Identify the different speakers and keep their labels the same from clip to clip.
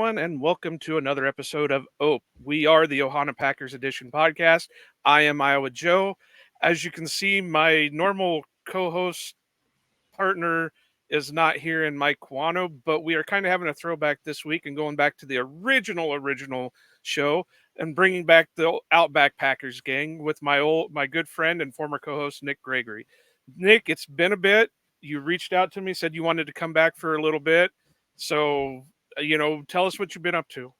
Speaker 1: everyone, and welcome to another episode of OPE. We are the Ohana Packers Edition podcast. I am Iowa Joe. As you can see, my normal co host partner is not here in Mike Quano, but we are kind of having a throwback this week and going back to the original show and bringing back the Outback Packers gang with my good friend and former co-host Nick Gregory. Nick, it's been a bit. You reached out to me, said you wanted to come back for a little bit. So, tell us what you've been up to.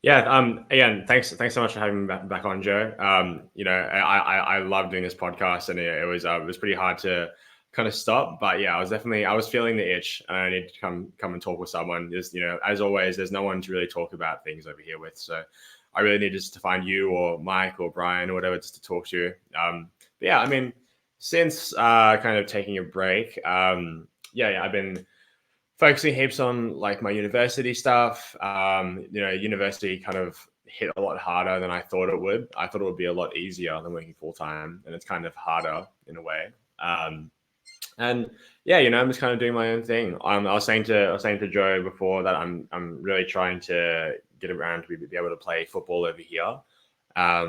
Speaker 2: Yeah. Again, thanks so much for having me back on, Joe. I love doing this podcast, and it was pretty hard to kind of stop. But yeah, I was feeling the itch, and I need to come and talk with someone. Just as always, there's no one to really talk about things over here with, so I really need just to find you or Mike or Brian or whatever just to talk to. But yeah, I mean, since kind of taking a break, I've been focusing heaps on like my university stuff. University kind of hit a lot harder than I thought it would. I thought it would be a lot easier than working full time, and it's kind of harder in a way. And yeah, I'm just kind of doing my own thing. I was saying to Joe before that I'm really trying to get around to be able to play football over here. I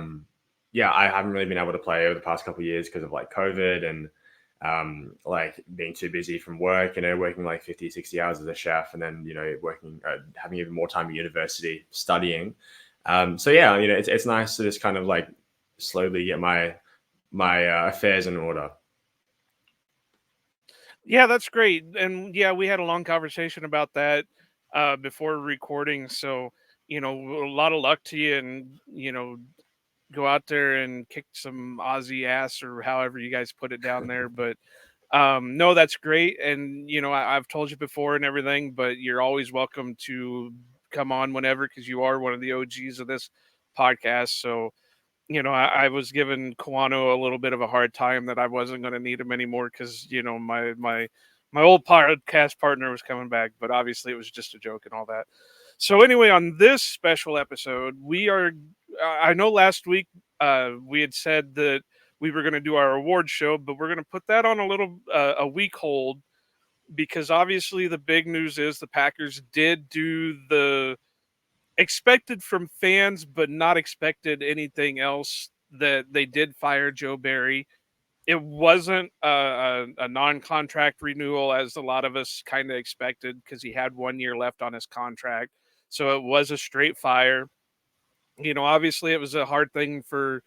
Speaker 2: haven't really been able to play over the past couple of years because of like COVID and like being too busy from work, working like 50, 60 hours as a chef, and then, working, having even more time at university studying. It's nice to just kind of like slowly get my affairs in order.
Speaker 1: Yeah, that's great. And yeah, we had a long conversation about that before recording. So, a lot of luck to you, and, go out there and kick some Aussie ass or however you guys put it down there. But no, that's great. And, I've told you before and everything, but you're always welcome to come on whenever, because you are one of the OGs of this podcast. So, I was giving Kawano a little bit of a hard time that I wasn't going to need him anymore because, my old podcast partner was coming back, but obviously it was just a joke and all that. So anyway, on this special episode, I know last week we had said that we were going to do our award show, but we're going to put that on a week hold, because obviously the big news is the Packers did do the expected from fans, but not expected anything else, that they did fire Joe Barry. It wasn't a non-contract renewal, as a lot of us kind of expected, because he had 1 year left on his contract. So it was a straight fire. Obviously it was a hard thing for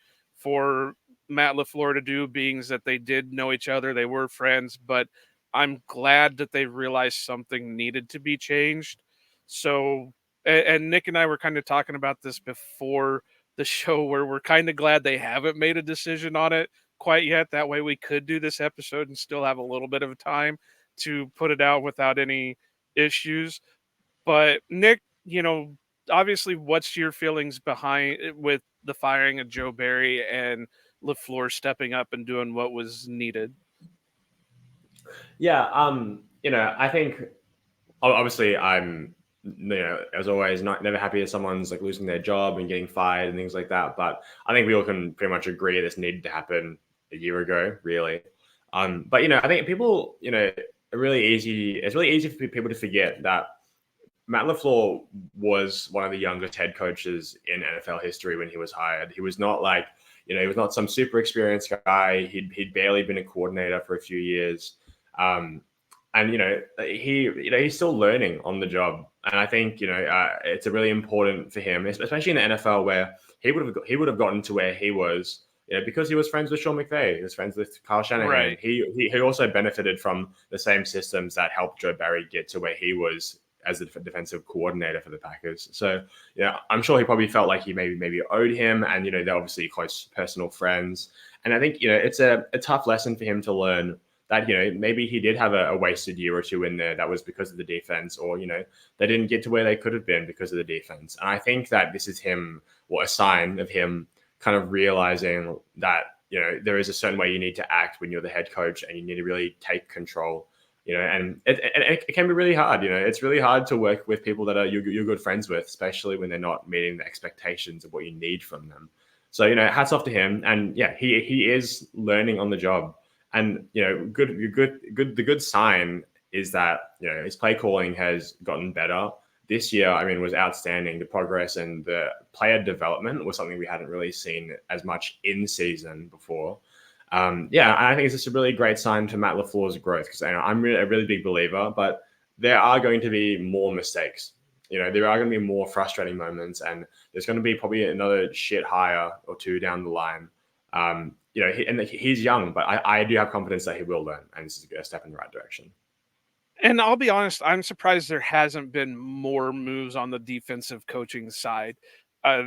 Speaker 1: Matt LaFleur to do, being that they did know each other, they were friends, but I'm glad that they realized something needed to be changed. So, and Nick and I were kind of talking about this before the show, where we're kind of glad they haven't made a decision on it quite yet. That way we could do this episode and still have a little bit of time to put it out without any issues. But Nick, obviously, what's your feelings behind with the firing of Joe Barry and LaFleur stepping up and doing what was needed?
Speaker 2: Yeah. I think obviously I'm, as always, never happy that someone's like losing their job and getting fired and things like that. But I think we all can pretty much agree this needed to happen a year ago, really. But I think people, are really easy. It's really easy for people to forget that Matt LaFleur was one of the youngest head coaches in NFL history when he was hired. He was not like, he was not some super experienced guy. He'd barely been a coordinator for a few years. And he's still learning on the job, and I think it's a really important for him, especially in the NFL, where he would have gotten to where he was, because he was friends with Sean McVay, he was friends with Kyle Shanahan.
Speaker 1: Right.
Speaker 2: He also benefited from the same systems that helped Joe Barry get to where he was as a defensive coordinator for the Packers. So I'm sure he probably felt like he maybe owed him, and they're obviously close personal friends, and I think it's a tough lesson for him to learn, that maybe he did have a wasted year or two in there that was because of the defense, or they didn't get to where they could have been because of the defense. And I think that this is a sign of him kind of realizing that there is a certain way you need to act when you're the head coach, and you need to really take control. And it can be really hard. It's really hard to work with people that are you're good friends with, especially when they're not meeting the expectations of what you need from them. So hats off to him, and yeah, he is learning on the job. And the good sign is that his play calling has gotten better. this year, I mean, was outstanding. The progress and the player development was something we hadn't really seen as much in season before. Yeah, I think it's just a really great sign to Matt LaFleur's growth because I'm really, a really big believer, but there are going to be more mistakes. There are going to be more frustrating moments, and there's going to be probably another shit hire or two down the line. And he's young, but I do have confidence that he will learn, and this is a step in the right direction.
Speaker 1: And I'll be honest, I'm surprised there hasn't been more moves on the defensive coaching side.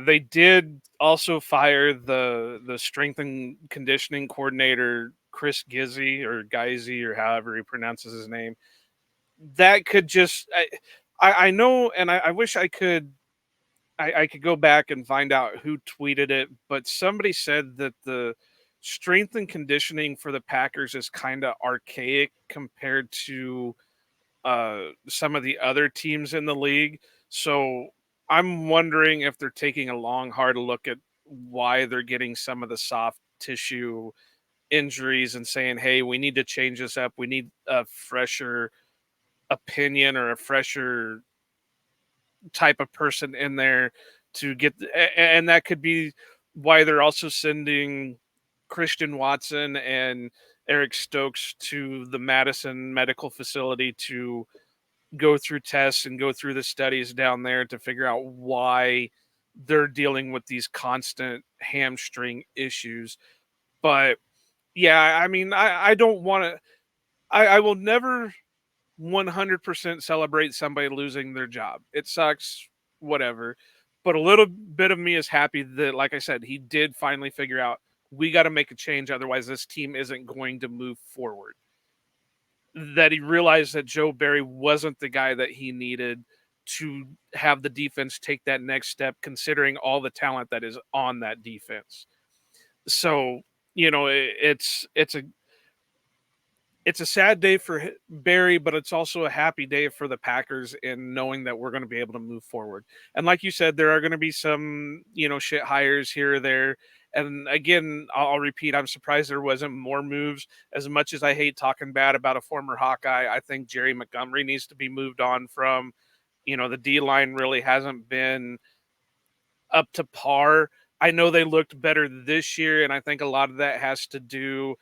Speaker 1: They did also fire the strength and conditioning coordinator Chris Gizzy or however he pronounces his name. That could just I know, and I wish I could go back and find out who tweeted it, but somebody said that the strength and conditioning for the Packers is kind of archaic compared to some of the other teams in the league. So I'm wondering if they're taking a long, hard look at why they're getting some of the soft tissue injuries and saying, hey, we need to change this up. We need a fresher opinion or a fresher type of person in there to get, and that could be why they're also sending Christian Watson and Eric Stokes to the Madison Medical Facility to go through tests and go through the studies down there to figure out why they're dealing with these constant hamstring issues. But yeah, I mean, I don't want to, I will never 100% celebrate somebody losing their job. It sucks, whatever. But a little bit of me is happy that, like I said, he did finally figure out we got to make a change. Otherwise, this team isn't going to move forward. That he realized that Joe Barry wasn't the guy that he needed to have the defense take that next step, considering all the talent that is on that defense. So, it's a sad day for Barry, but it's also a happy day for the Packers in knowing that we're going to be able to move forward. And like you said, there are going to be some, shit hires here or there. And again, I'll repeat, I'm surprised there wasn't more moves. As much as I hate talking bad about a former Hawkeye, I think Jerry Montgomery needs to be moved on from. The D line really hasn't been up to par. I know they looked better this year, and I think a lot of that has to do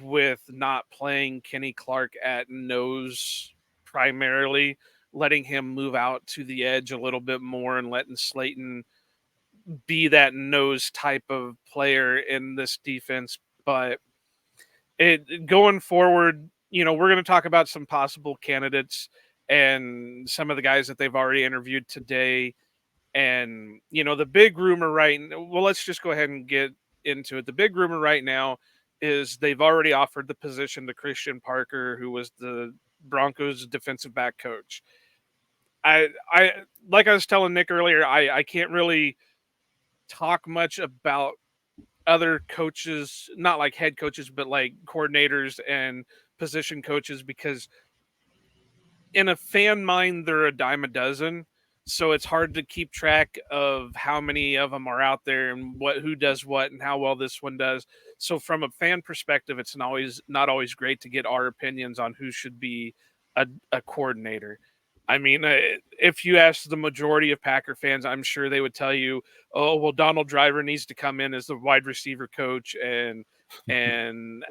Speaker 1: with not playing Kenny Clark at nose primarily, letting him move out to the edge a little bit more and letting Slayton be that nose type of player in this defense. But it going forward, we're going to talk about some possible candidates and some of the guys that they've already interviewed today. And, the big rumor well, let's just go ahead and get into it. The big rumor right now is they've already offered the position to Christian Parker, who was the Broncos defensive back coach. I like I was telling Nick earlier, I can't really talk much about other coaches, not like head coaches, but like coordinators and position coaches, because in a fan mind, they're a dime a dozen. So it's hard to keep track of how many of them are out there and who does what and how well this one does. So from a fan perspective, it's not always great to get our opinions on who should be a coordinator. I mean, if you ask the majority of Packer fans, I'm sure they would tell you, "Oh, well, Donald Driver needs to come in as the wide receiver coach, and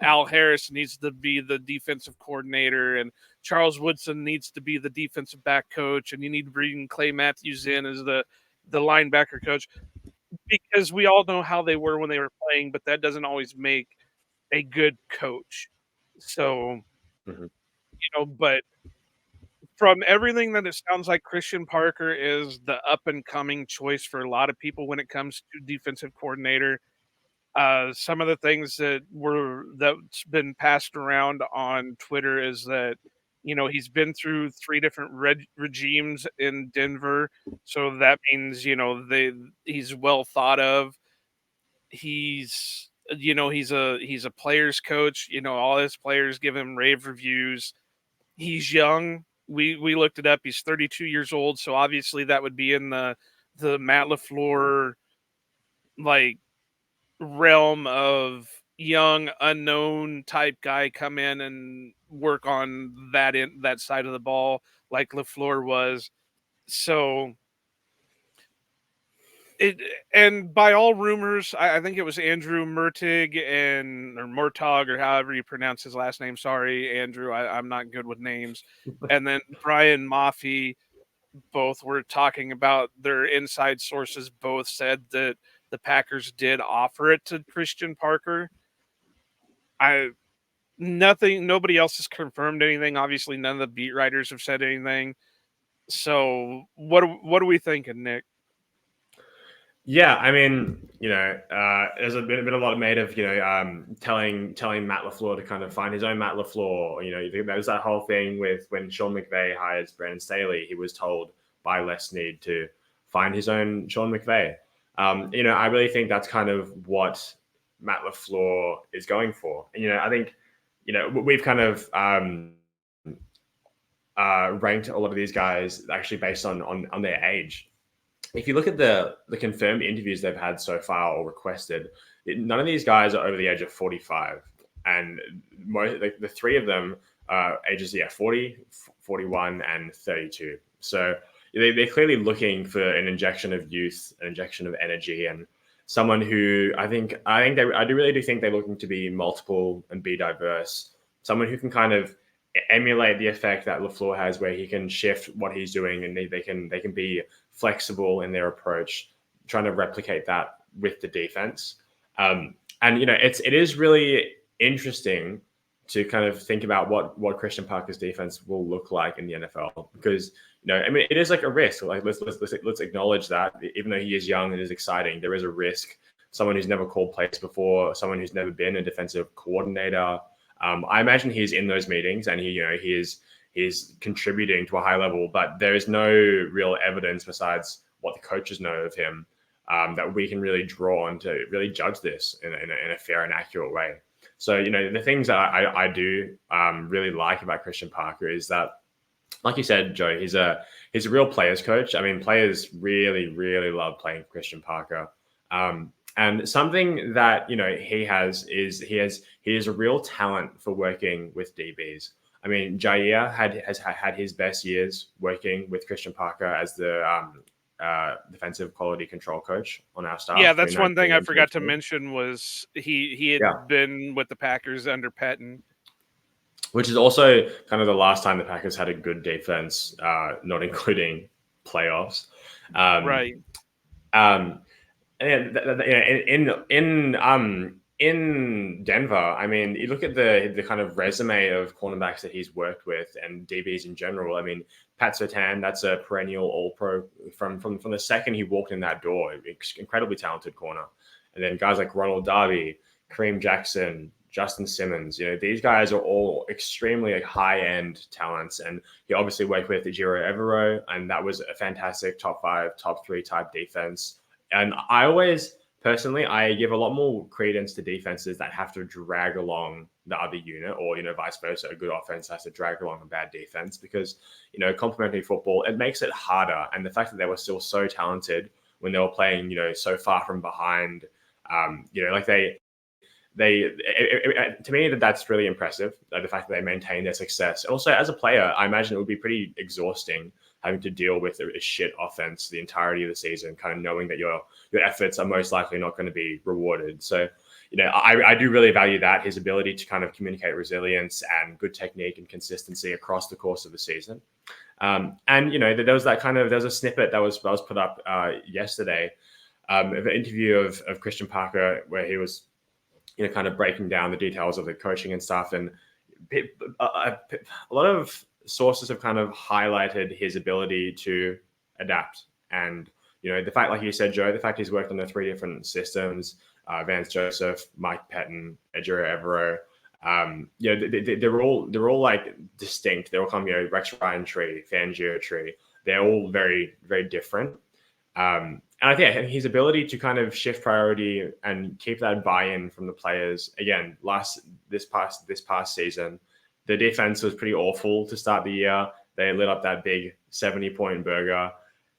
Speaker 1: Al Harris needs to be the defensive coordinator, and Charles Woodson needs to be the defensive back coach, and you need to bring Clay Matthews in as the linebacker coach," because we all know how they were when they were playing, but that doesn't always make a good coach. So,
Speaker 2: Mhm.
Speaker 1: but from everything that it sounds like, Christian Parker is the up and coming choice for a lot of people when it comes to defensive coordinator. Some of the things that's been passed around on Twitter is that he's been through three different regimes in Denver, so that means he's well thought of. He's a players coach. All his players give him rave reviews. He's young. We looked it up. He's 32 years old, so obviously that would be in the Matt LaFleur like realm of young unknown type guy come in and work on that side of the ball like LaFleur was. So it, and by all rumors, I think it was Andrew Mertig or Murtog or however you pronounce his last name. Sorry, Andrew, I'm not good with names. And then Brian Maffey both were talking about their inside sources. Both said that the Packers did offer it to Christian Parker. I nobody else has confirmed anything. Obviously, none of the beat writers have said anything. So what are we thinking, Nick?
Speaker 2: Yeah, I mean, there's been a lot made of telling Matt LaFleur to kind of find his own Matt LaFleur. There was that whole thing with when Sean McVay hires Brandon Staley, he was told by Les Snead to find his own Sean McVay. I really think that's kind of what Matt LaFleur is going for. And I think we've kind of ranked a lot of these guys actually based on their age. If you look at the confirmed interviews they've had so far or requested, none of these guys are over the age of 45, and the three of them are ages 40, 41, and 32. So they're clearly looking for an injection of youth, an injection of energy, and someone who I do think they're looking to be multiple and be diverse. Someone who can kind of emulate the effect that LaFleur has, where he can shift what he's doing, and they can be flexible in their approach, trying to replicate that with the defense. And it is really interesting to kind of think about what Christian Parker's defense will look like in the NFL, because I mean, it is like a risk. Like let's acknowledge that even though he is young and is exciting, there is a risk. Someone who's never called plays before, someone who's never been a defensive coordinator. I imagine he's in those meetings and he's contributing to a high level, but there is no real evidence besides what the coaches know of him that we can really draw on to really judge this in a fair and accurate way. So, the things that I do really like about Christian Parker is that, like you said, Joe, he's a real players coach. I mean, players really, really love playing Christian Parker. And something that he has a real talent for working with DBs. I mean, Jair has had his best years working with Christian Parker as the defensive quality control coach on our
Speaker 1: Yeah,
Speaker 2: staff.
Speaker 1: that's one thing I forgot to
Speaker 2: 2020.
Speaker 1: mention was he
Speaker 2: Yeah,
Speaker 1: had been with the Packers under Pettin.
Speaker 2: which is also kind of the last time the Packers had a good defense, not including playoffs. Um,
Speaker 1: Right.
Speaker 2: um, And in Denver, I mean, you look at the kind of resume of cornerbacks that he's worked with and DBs in general. I mean, Pat Surtain, that's a perennial All-Pro from the second he walked in that door. Incredibly talented corner, and then guys like Ronald Darby, Kareem Jackson, Justin Simmons. These guys are all extremely high-end talents, and he obviously worked with Ejiro Evero, and that was a fantastic top 5, top 3 type defense. And I always, personally, I give a lot more credence to defenses that have to drag along the other unit, or vice versa. A good offense has to drag along a bad defense, because complementary football, it makes it harder. And the fact that they were still so talented when they were playing so far from behind, like to me that's really impressive, the fact that they maintain their success. And also, as a player, I imagine it would be pretty exhausting having to deal with a shit offense the entirety of the season, kind of knowing that your efforts are most likely not going to be rewarded. So I do really value that, his ability to kind of communicate resilience and good technique and consistency across the course of the season. And there was a snippet that was put up yesterday of an interview of Christian Parker, where he was kind of breaking down the details of the coaching and stuff. And a lot of sources have kind of highlighted his ability to adapt. And, the fact, like you said, Joe, the fact he's worked on the 3 different systems, Vance Joseph, Mike Pettin, Ejiro Evero, they're all like distinct. They're all kind of, Rex Ryan tree, Fangio tree. They're all very, very different. And I think his ability to kind of shift priority and keep that buy-in from the players. Again, this past season, the defense was pretty awful to start the year. They lit up that big 70-point burger.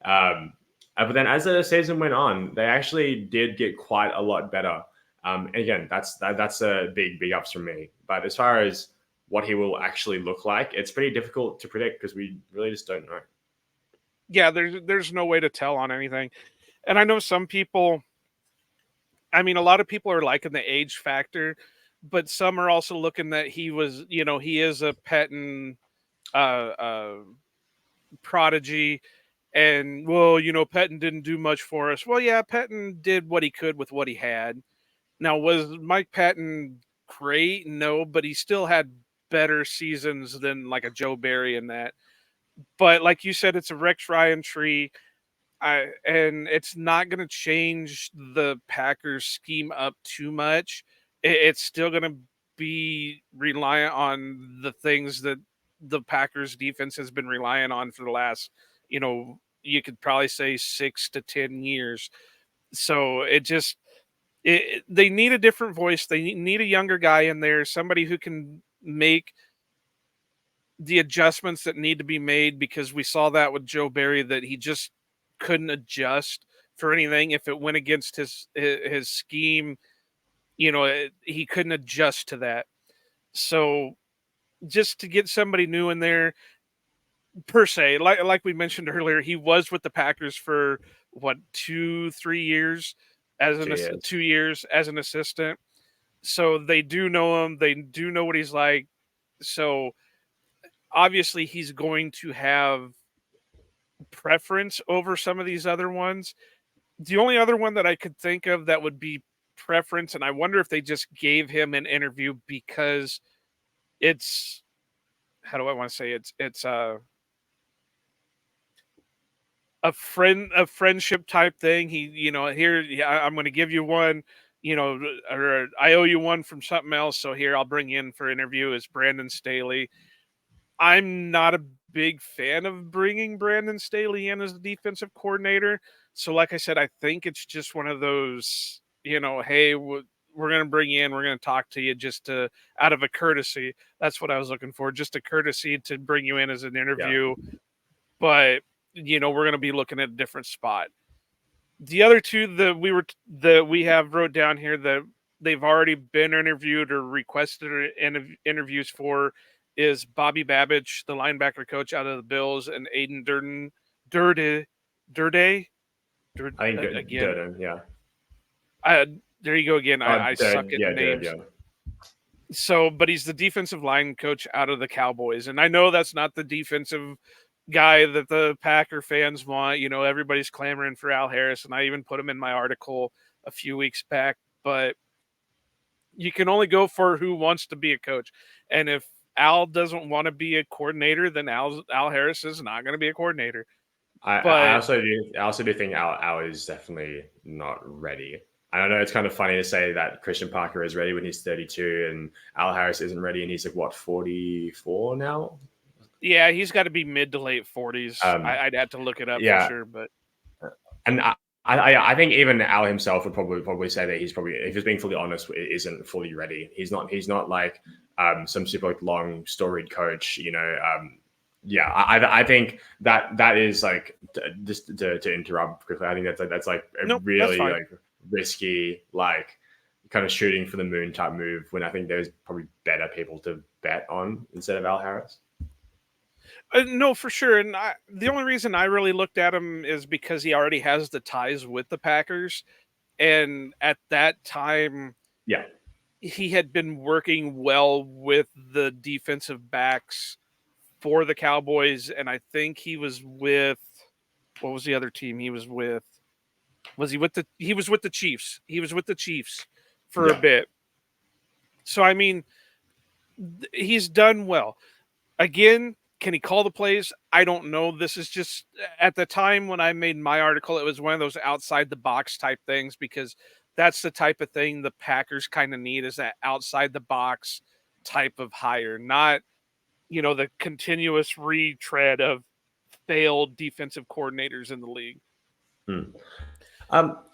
Speaker 2: But then as the season went on, they actually did get quite a lot better. Again, that's a big ups from me. But as far as what he will actually look like, it's pretty difficult to predict because we really just don't know.
Speaker 1: Yeah, there's no way to tell on anything. And I know some people, I mean, a lot of people are liking the age factor, but some are also looking that he was, he is a Pettin uh prodigy. And well, Pettin didn't do much for us. Well, yeah, Pettin did what he could with what he had. Now, was Mike Patton great? No, but he still had better seasons than like a Joe Barry and that. But like you said, it's a Rex Ryan tree. And it's not going to change the Packers scheme up too much. It's still going to be reliant on the things that the Packers defense has been relying on for the last, you could probably say 6 to 10 years. So they need a different voice. They need a younger guy in there, somebody who can make the adjustments that need to be made, because we saw that with Joe Barry, that he just couldn't adjust for anything if it went against his scheme. He couldn't adjust to that. So just to get somebody new in there, per se, like we mentioned earlier, he was with the Packers for what, 2 3 years as an
Speaker 2: 2 years.
Speaker 1: 2 years as an assistant. So they do know him. They do know what he's like. So obviously he's going to have preference over some of these other ones. The only other one that I could think of that would be preference, and I wonder if they just gave him an interview because it's, how do I want to say, it's a friendship type thing. He, here, yeah, I'm going to give you one, or I owe you one from something else. So here, I'll bring you in for interview is Brandon Staley. I'm not a big fan of bringing Brandon Staley in as the defensive coordinator. So, like I said, I think it's just one of those, hey, we're going to bring you in, we're going to talk to you just to, out of a courtesy. That's what I was looking for, just a courtesy to bring you in as an
Speaker 2: Yeah.
Speaker 1: interview. But, we're going to be looking at a different spot. The other two that we have wrote down here that they've already been interviewed or requested interviews for is Bobby Babbage, the linebacker coach out of the Bills, and Aiden Durde, Durde,
Speaker 2: I think
Speaker 1: again.
Speaker 2: Durden, yeah.
Speaker 1: There you go again. I suck at
Speaker 2: Durden,
Speaker 1: names.
Speaker 2: yeah.
Speaker 1: So, but he's the defensive line coach out of the Cowboys, and I know that's not the defensive guy that the Packer fans want. Everybody's clamoring for Al Harris, and I even put him in my article a few weeks back. But you can only go for who wants to be a coach, and if Al doesn't want to be a coordinator, then Al Harris is not going to be a coordinator.
Speaker 2: I
Speaker 1: But
Speaker 2: also do think Al is definitely not ready. I know it's kind of funny to say that Christian Parker is ready when he's 32 and Al Harris isn't ready and he's like what, 44 now?
Speaker 1: yeah, he's got to be mid to late 40s. I'd have to look it up for
Speaker 2: Yeah,
Speaker 1: sure, but
Speaker 2: and I think even Al himself would probably say that he's probably, if he's being fully honest, isn't fully ready. He's not like some super like long storied coach, yeah, I think that is like, just to interrupt quickly. I think that's like a
Speaker 1: nope, that's
Speaker 2: really
Speaker 1: fine.
Speaker 2: like risky, like kind of shooting for the moon type move, when I think there's probably better people to bet on instead of Al Harris.
Speaker 1: No, for sure. And the only reason I really looked at him is because he already has the ties with the Packers. And at that time,
Speaker 2: Yeah,
Speaker 1: he had been working well with the defensive backs for the Cowboys. And I think he was with, what was the other team he was with? He was with the Chiefs. He was with the Chiefs for a
Speaker 2: yeah.
Speaker 1: bit. So, I mean, he's done well. Again, can he call the plays? I don't know. This is just, at the time when I made my article, it was one of those outside the box type things, because that's the type of thing the Packers kind of need, is that outside the box type of hire, not, the continuous retread of failed defensive coordinators in the league.
Speaker 2: Hmm.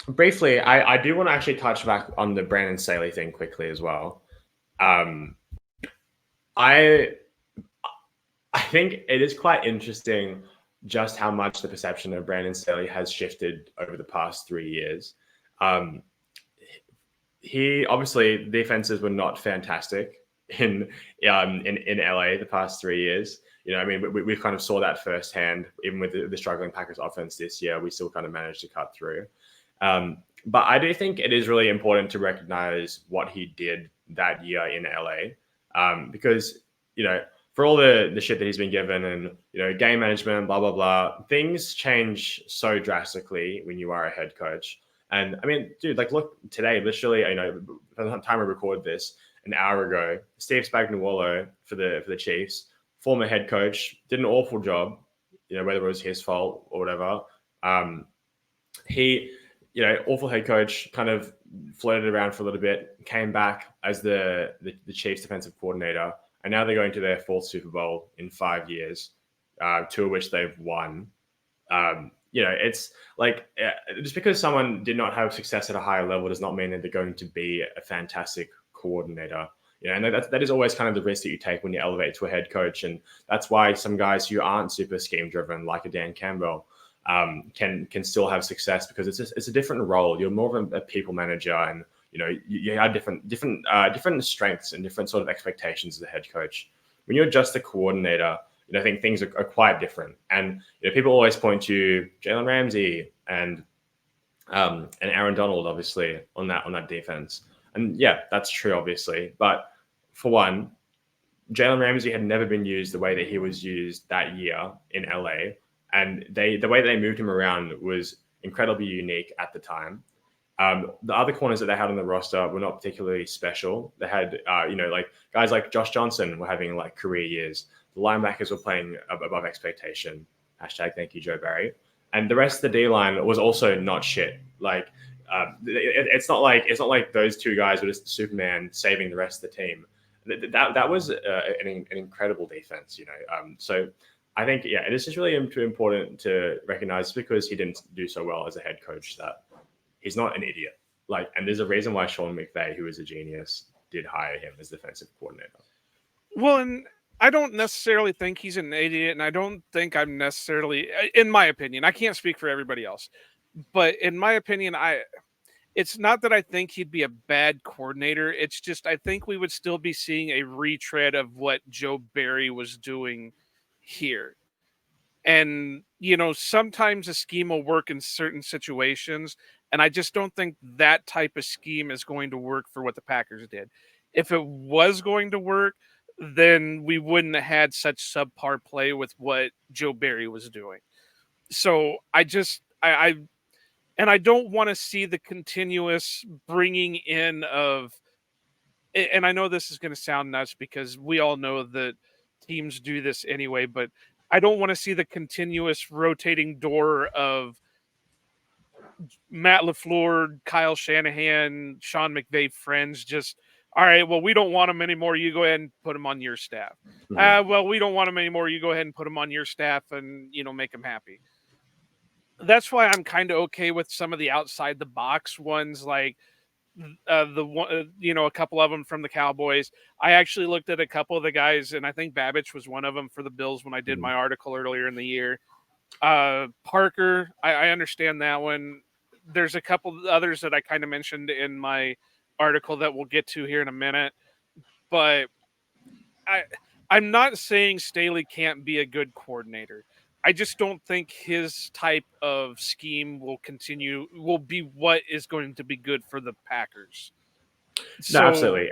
Speaker 2: Briefly, I do want to actually touch back on the Brandon Staley thing quickly as well. Um, I I think it is quite interesting just how much the perception of Brandon Staley has shifted over the past 3 years. Um, he obviously, the defenses were not fantastic in LA the past 3 years. I mean, we kind of saw that firsthand, even with the struggling Packers offense this year. We still kind of managed to cut through. But I do think it is really important to recognize what he did that year in LA, because for all the shit that he's been given, and game management, blah blah blah, things change so drastically when you are a head coach. And I mean, dude, like look today, literally, by the time I record this, an hour ago, Steve Spagnuolo for the Chiefs, former head coach, did an awful job. Whether it was his fault or whatever. He, awful head coach, kind of floated around for a little bit, came back as the Chiefs defensive coordinator, and now they're going to their fourth Super Bowl in 5 years, two of which they've won. It's like just because someone did not have success at a higher level does not mean that they're going to be a fantastic coordinator. And that is always kind of the risk that you take when you elevate to a head coach, and that's why some guys who aren't super scheme driven, like a Dan Campbell, can still have success, because it's a different role. You're more of a people manager, and you have different strengths and different sort of expectations as a head coach. When you're just a coordinator, I think things are quite different. And people always point to Jalen Ramsey and Aaron Donald, obviously, on that defense. And yeah, that's true, obviously. But for one, Jalen Ramsey had never been used the way that he was used that year in LA. And the way they moved him around was incredibly unique at the time. The other corners that they had on the roster were not particularly special. They had, like guys like Josh Johnson were having like career years. The linebackers were playing above expectation. Hashtag thank you, Joe Barry. And the rest of the D line was also not shit. Like, it's not like those two guys were just Superman saving the rest of the team. That was an incredible defense, So I think, yeah, it is just really important to recognize, because he didn't do so well as a head coach, that he's not an idiot. Like, and there's a reason why Sean McVay, who is a genius, did hire him as defensive coordinator.
Speaker 1: Well, and I don't necessarily think he's an idiot, and I don't think I'm necessarily, in my opinion, I can't speak for everybody else, but in my opinion, it's not that I think he'd be a bad coordinator. It's just I think we would still be seeing a retread of what Joe Barry was doing here. And, sometimes a scheme will work in certain situations. And I just don't think that type of scheme is going to work for what the Packers did. If it was going to work, then we wouldn't have had such subpar play with what Joe Barry was doing. So I don't want to see the continuous bringing in of, and I know this is going to sound nuts because we all know that teams do this anyway, but I don't want to see the continuous rotating door of Matt LaFleur, Kyle Shanahan, Sean McVay friends just, all right, well, we don't want him anymore. You go ahead and put him on your staff. Well, we don't want him anymore. You go ahead and put him on your staff and, make him happy. That's why I'm kind of okay with some of the outside the box ones, like the one, a couple of them from the Cowboys. I actually looked at a couple of the guys, and I think Babbage was one of them for the Bills when I did my article earlier in the year. Parker, I understand that one. There's a couple others that I kind of mentioned in my article that we'll get to here in a minute, but I'm not saying Staley can't be a good coordinator. I just don't think his type of scheme will be what is going to be good for the Packers.
Speaker 2: No, absolutely.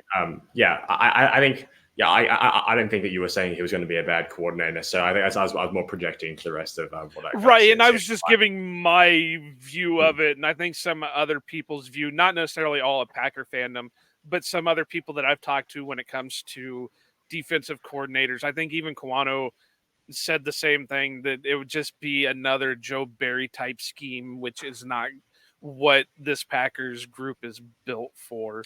Speaker 2: Yeah, I think. Yeah, I don't think that you were saying he was going to be a bad coordinator. So I think I was more projecting to the rest of what I
Speaker 1: right, and I was just giving my view of it, and I think some other people's view, not necessarily all of Packer fandom, but some other people that I've talked to when it comes to defensive coordinators. I think even Kawano said the same thing, that it would just be another Joe Barry type scheme, which is not what this Packers group is built for.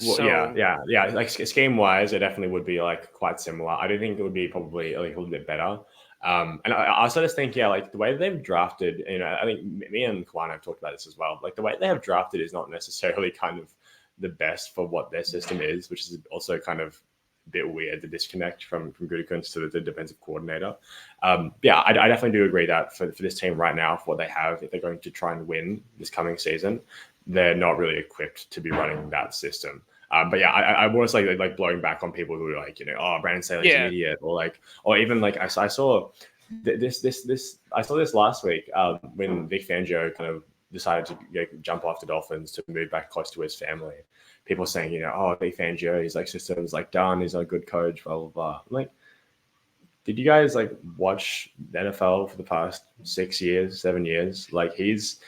Speaker 2: Well,
Speaker 1: so
Speaker 2: yeah. Like scheme wise, it definitely would be like quite similar. I do think it would be probably like a little bit better. And I also just think, yeah, like the way they've drafted, I think me and Kwan have talked about this as well. Like the way they have drafted is not necessarily kind of the best for what their system is, which is also kind of a bit weird, the disconnect from Gutekunst to the defensive coordinator. Yeah, I definitely do agree that for this team right now, for what they have, if they're going to try and win this coming season, they're not really equipped to be running that system. But yeah, I was like blowing back on people who were like, oh, Brandon Staley's an
Speaker 1: Yeah,
Speaker 2: idiot, or even like I saw I saw this last week when Vic Fangio kind of decided to jump off the Dolphins to move back close to his family. People saying, oh, Vic Fangio, his like system's like done, he's not a good coach, blah blah blah. I'm like, did you guys like watch the NFL for the past 6 years, 7 years? Like he's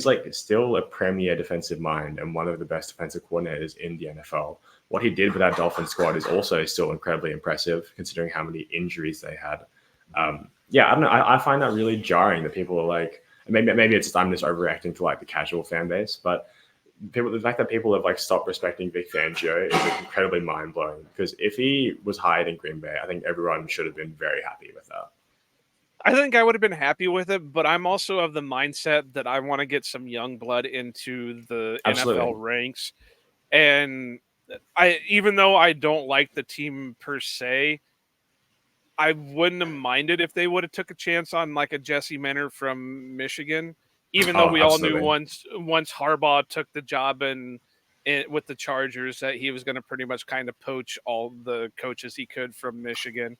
Speaker 2: like still a premier defensive mind and one of the best defensive coordinators in the NFL. What he did with that Dolphin squad is also still incredibly impressive, considering how many injuries they had. Yeah, I don't know. I find that really jarring that people are like, maybe it's I'm just overreacting to like the casual fan base, but the fact that people have like stopped respecting Vic Fangio is incredibly mind blowing. Because if he was hired in Green Bay, I think everyone should have been very happy with that.
Speaker 1: I think I would have been happy with it, but I'm also of the mindset that I want to get some young blood into the NFL
Speaker 2: Absolutely.
Speaker 1: ranks. And even though I don't like the team per se, I wouldn't have minded if they would have took a chance on like a Jesse Minter from Michigan. Even though
Speaker 2: Oh,
Speaker 1: we all knew
Speaker 2: absolutely.
Speaker 1: once Harbaugh took the job and with the Chargers that he was going to pretty much kind of poach all the coaches he could from Michigan.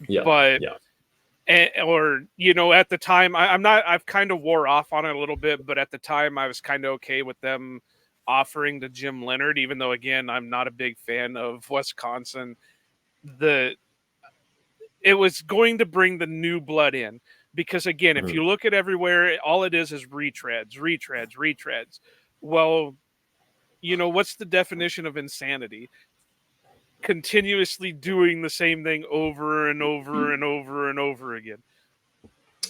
Speaker 2: Yeah.
Speaker 1: But
Speaker 2: Yeah.
Speaker 1: or at the time I've kind of wore off on it a little bit, but at the time I was kind of okay with them offering to Jim Leonard, even though again I'm not a big fan of Wisconsin. It was going to bring the new blood in, because again, if
Speaker 2: Mhm.
Speaker 1: you look at everywhere, all it is retreads. Well, what's the definition of insanity? Continuously doing the same thing over and over and over and over again.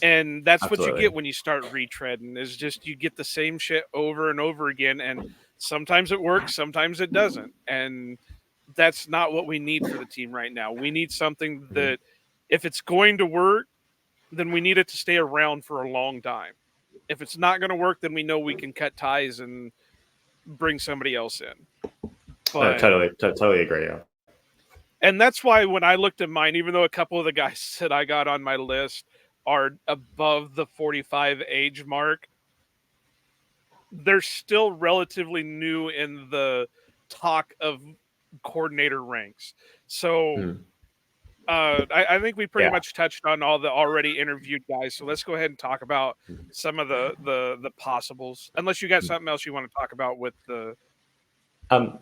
Speaker 1: And that's what you
Speaker 2: Absolutely.
Speaker 1: get when you start retreading, is just you get the same shit over and over again, and sometimes it works, sometimes it doesn't. And that's not what we need for the team right now. We need something
Speaker 2: Mhm.
Speaker 1: that, if it's going to work, then we need it to stay around for a long time. If it's not going to work, then we know we can cut ties and bring somebody else in.
Speaker 2: No,
Speaker 1: But
Speaker 2: totally agree. Yeah.
Speaker 1: and that's why when I looked at mine, even though a couple of the guys that I got on my list are above the 45 age mark, they're still relatively new in the talk of coordinator ranks. So
Speaker 2: Mhm.
Speaker 1: I think we pretty
Speaker 2: Yeah.
Speaker 1: much touched on all the already interviewed guys. So let's go ahead and talk about some of the possibles. Unless you got something else you want to talk about with the.
Speaker 2: Um,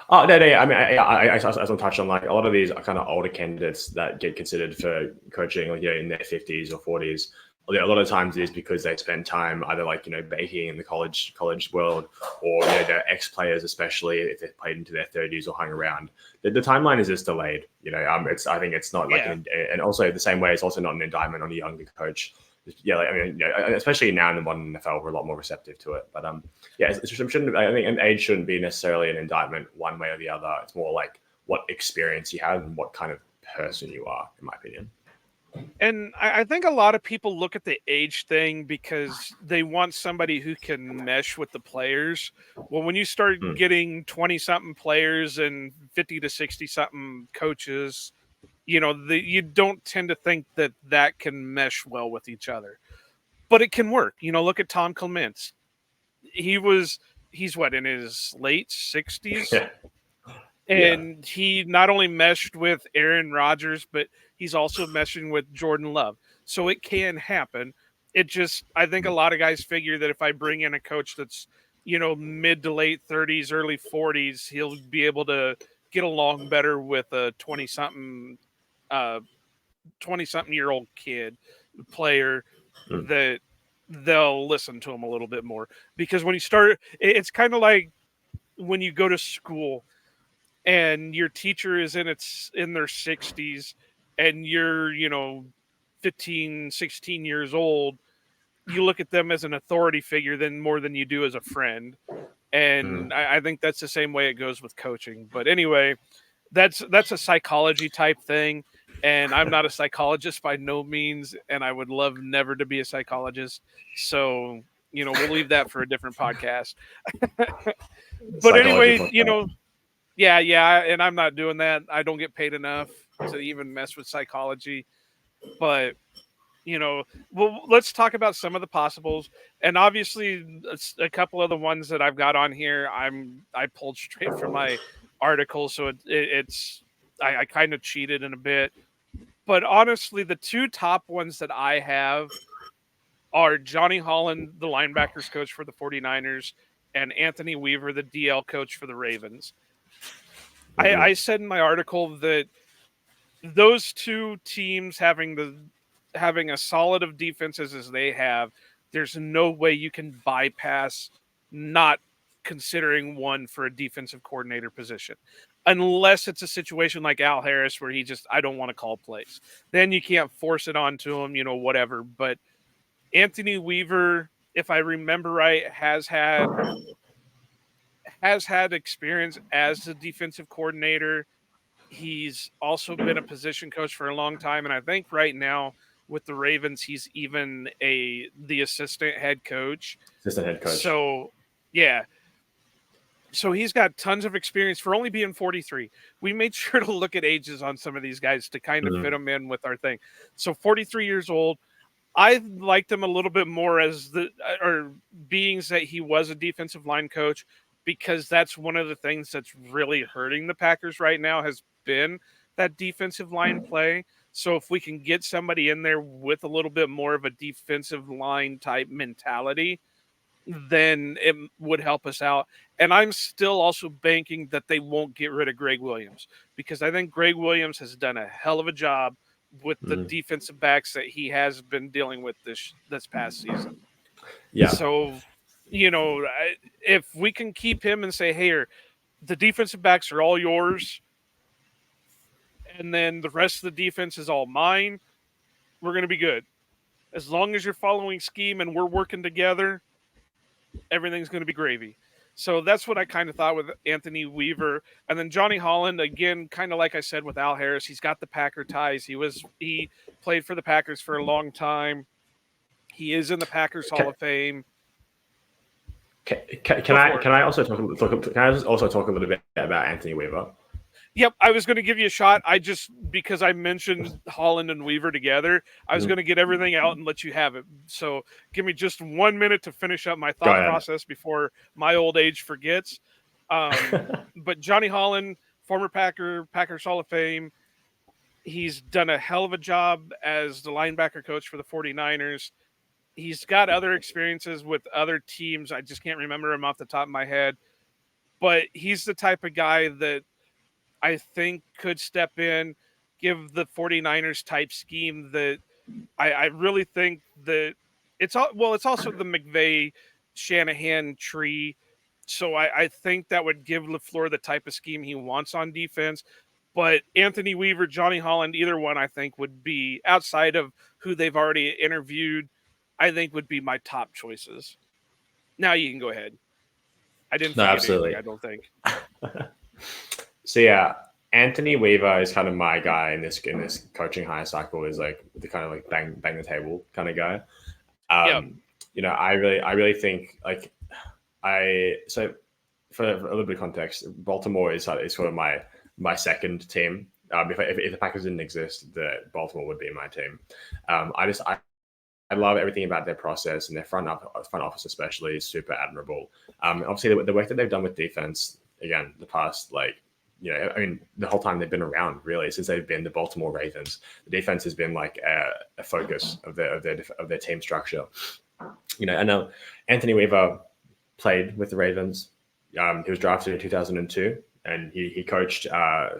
Speaker 2: Oh no, no. Yeah, I mean, I just want to touch on like a lot of these are kind of older candidates that get considered for coaching, like in their 50s or 40s. A lot of times it is because they spend time either like baking in the college world, or they're ex players, especially if they played into their 30s or hung around. The timeline is just delayed. It's I think it's not like
Speaker 1: Yeah.
Speaker 2: and also the same way it's also not an indictment on a younger coach. Yeah, like, I mean, especially now in the modern NFL, we're a lot more receptive to it. But yeah, shouldn't I think an age shouldn't be necessarily an indictment one way or the other. It's more like what experience you have and what kind of person you are, in my opinion.
Speaker 1: And I think a lot of people look at the age thing because they want somebody who can mesh with the players. Well, when you start
Speaker 2: Mm,
Speaker 1: getting 20 something players and 50 to 60 something coaches, you don't tend to think that that can mesh well with each other. But it can work. Look at Tom Clements. He's what, in his late 60s?
Speaker 2: yeah, yeah,
Speaker 1: And he not only meshed with Aaron Rodgers, but he's also meshing with Jordan Love. So it can happen. I think a lot of guys figure that if I bring in a coach that's, mid to late 30s, early 40s, he'll be able to get along better with a uh, 20 something year old kid player,
Speaker 2: mm,
Speaker 1: that they'll listen to him a little bit more. Because when you start, it's kind of like when you go to school and your teacher is in their 60s and you're 15, 16 years old. You look at them as an authority figure than more than you do as a friend.
Speaker 2: mm.
Speaker 1: And I think that's the same way it goes with coaching. But anyway, that's a psychology type thing, and I'm not a psychologist by no means, and I would love never to be a psychologist. So we'll leave that for a different podcast. But
Speaker 2: Psychology
Speaker 1: anyway,
Speaker 2: podcast.
Speaker 1: yeah, and I'm not doing that. I don't get paid enough to even mess with psychology. But Well, let's talk about some of the possibles, and obviously a couple of the ones that I've got on here. I pulled straight from my article, so it's I kind of cheated in a bit, but honestly, the two top ones that I have are Johnny Holland, the linebackers coach for the 49ers, and Anthony Weaver, the DL coach for the Ravens. I
Speaker 2: Mm-hmm.
Speaker 1: said in my article that those two teams having as solid of defenses as they have, there's no way you can bypass not considering one for a defensive coordinator position. Unless it's a situation like Al Harris where he just I don't want to call plays. Then you can't force it onto him, whatever. But Anthony Weaver, if I remember right, has had experience as a defensive coordinator. He's also been a position coach for a long time, and I think right now with the Ravens, he's even the assistant head coach.
Speaker 2: Assistant head coach.
Speaker 1: So, yeah, so he's got tons of experience for only being 43. We made sure to look at ages on some of these guys to kind of fit
Speaker 2: Mm-hmm.
Speaker 1: them in with our thing. So 43 years old. I liked him a little bit more as or beings that he was a defensive line coach, because that's one of the things that's really hurting the Packers right now has been that defensive line play. So if we can get somebody in there with a little bit more of a defensive line type mentality, then it would help us out. And I'm still also banking that they won't get rid of Greg Williams, because I think Greg Williams has done a hell of a job with the
Speaker 2: Mm-hmm.
Speaker 1: defensive backs that he has been dealing with this past season.
Speaker 2: Yeah.
Speaker 1: So, if we can keep him and say, "Hey, the defensive backs are all yours, and then the rest of the defense is all mine," we're going to be good. As long as you're following scheme and we're working together, everything's going to be gravy. So that's what I kind of thought with Anthony Weaver. And then Johnny Holland, again, kind of like I said with Al Harris, he's got the Packer ties. He played for the Packers for a long time. He is in the Packers Hall
Speaker 2: Can,
Speaker 1: of Fame.
Speaker 2: can
Speaker 1: Go
Speaker 2: I
Speaker 1: for it.
Speaker 2: can I also can I also talk a little bit about Anthony Weaver?
Speaker 1: Yep, I was going to give you a shot. I just, because I mentioned Holland and Weaver together, I was
Speaker 2: Mhm.
Speaker 1: going to get everything out and let you have it. So give me just 1 minute to finish up my
Speaker 2: Go
Speaker 1: thought
Speaker 2: ahead.
Speaker 1: process before my old age forgets. But Johnny Holland, former Packers Hall of Fame, he's done a hell of a job as the linebacker coach for the 49ers. He's got other experiences with other teams. I just can't remember him off the top of my head. But he's the type of guy that I think could step in, give the 49ers type scheme that I really think that it's also the McVay Shanahan tree. So I think that would give LaFleur the type of scheme he wants on defense. But Anthony Weaver, Johnny Holland, either one I think would be, outside of who they've already interviewed, I think would be my top choices. Now you can go ahead. I didn't
Speaker 2: No,
Speaker 1: forget anything,
Speaker 2: absolutely.
Speaker 1: I don't think.
Speaker 2: So yeah, Anthony Weaver is kind of my guy in this coaching high cycle. Is like the kind of like bang the table kind of guy.
Speaker 1: Yep.
Speaker 2: I really think like so for a little bit of context, Baltimore is sort of my second team. If the Packers didn't exist, the Baltimore would be my team. I love everything about their process, and their front office especially is super admirable. Obviously, the work that they've done with defense, again, the past I mean, the whole time they've been around, really, since they've been the Baltimore Ravens, the defense has been like a focus of their team structure. I know Anthony Weaver played with the Ravens. He was drafted in 2002, and he coached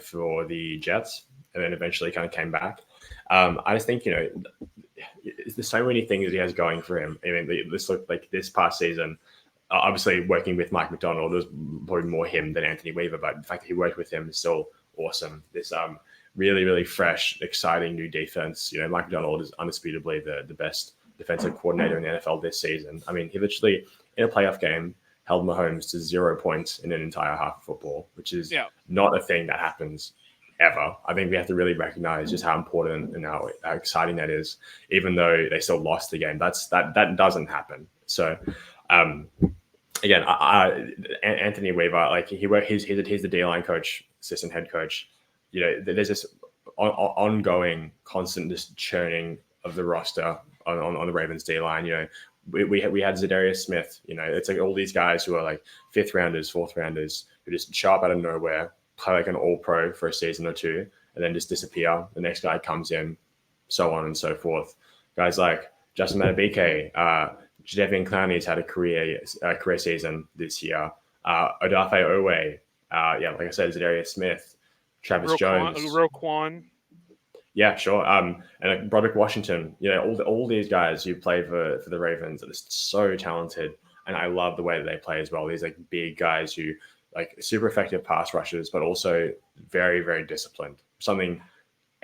Speaker 2: for the Jets, and then eventually kind of came back. I just think there's so many things he has going for him. I mean, this looked like this past season. Obviously, working with Mike McDonald was probably more him than Anthony Weaver, but the fact that he worked with him is still awesome. This really really fresh, exciting new defense. Mike McDonald is undisputably the best defensive coordinator in the NFL this season. I mean, he literally in a playoff game held Mahomes to 0 points in an entire half of football, which is
Speaker 1: Yeah.
Speaker 2: not a thing that happens ever. I think we have to really recognize just how important and how exciting that is, even though they still lost the game. That doesn't happen. So, um, again, Anthony Weaver, like he's the D line coach, assistant head coach. There's this ongoing, constant, just churning of the roster on the Ravens D line. We had Zadarius Smith. It's like all these guys who are like fifth rounders, fourth rounders who just show up out of nowhere, play like an all pro for a season or two, and then just disappear. The next guy comes in, so on and so forth. Guys like Justin Matabike, Jadeveon Clowney's had a career season this year. Odafe Owe, like I said, Zadarius Smith, Travis Jones,
Speaker 1: Roquan.
Speaker 2: Yeah, sure. And Broderick Washington, all these guys who play for the Ravens are just so talented, and I love the way that they play as well. These like big guys who like super effective pass rushers, but also very very disciplined. Something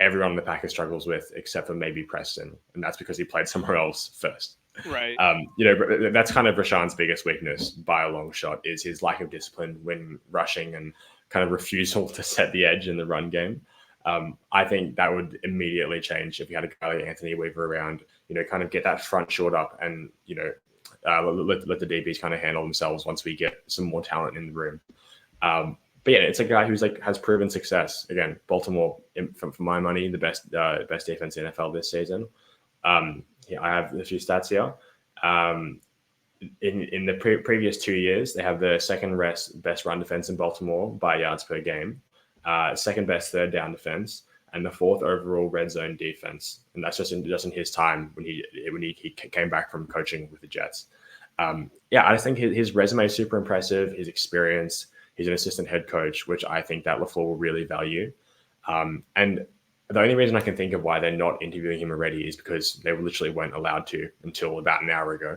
Speaker 2: everyone in the Packers struggles with, except for maybe Preston, and that's because he played somewhere else first.
Speaker 1: Right.
Speaker 2: That's kind of Rashawn's biggest weakness by a long shot is his lack of discipline when rushing and kind of refusal to set the edge in the run game. I think that would immediately change if you had a guy like Anthony Weaver around, kind of get that front short up and, let the DBs kind of handle themselves once we get some more talent in the room. But yeah, it's a guy who's like has proven success. Again, Baltimore, for my money, the best defense in NFL this season. I have a few stats here. In the previous 2 years, they have the second best run defense in Baltimore by yards per game, second best third down defense, and the fourth overall red zone defense. And that's just in his time when he came back from coaching with the Jets. I just think his resume is super impressive. His experience. He's an assistant head coach, which I think that LaFleur will really value. And the only reason I can think of why they're not interviewing him already is because they literally weren't allowed to until about an hour ago.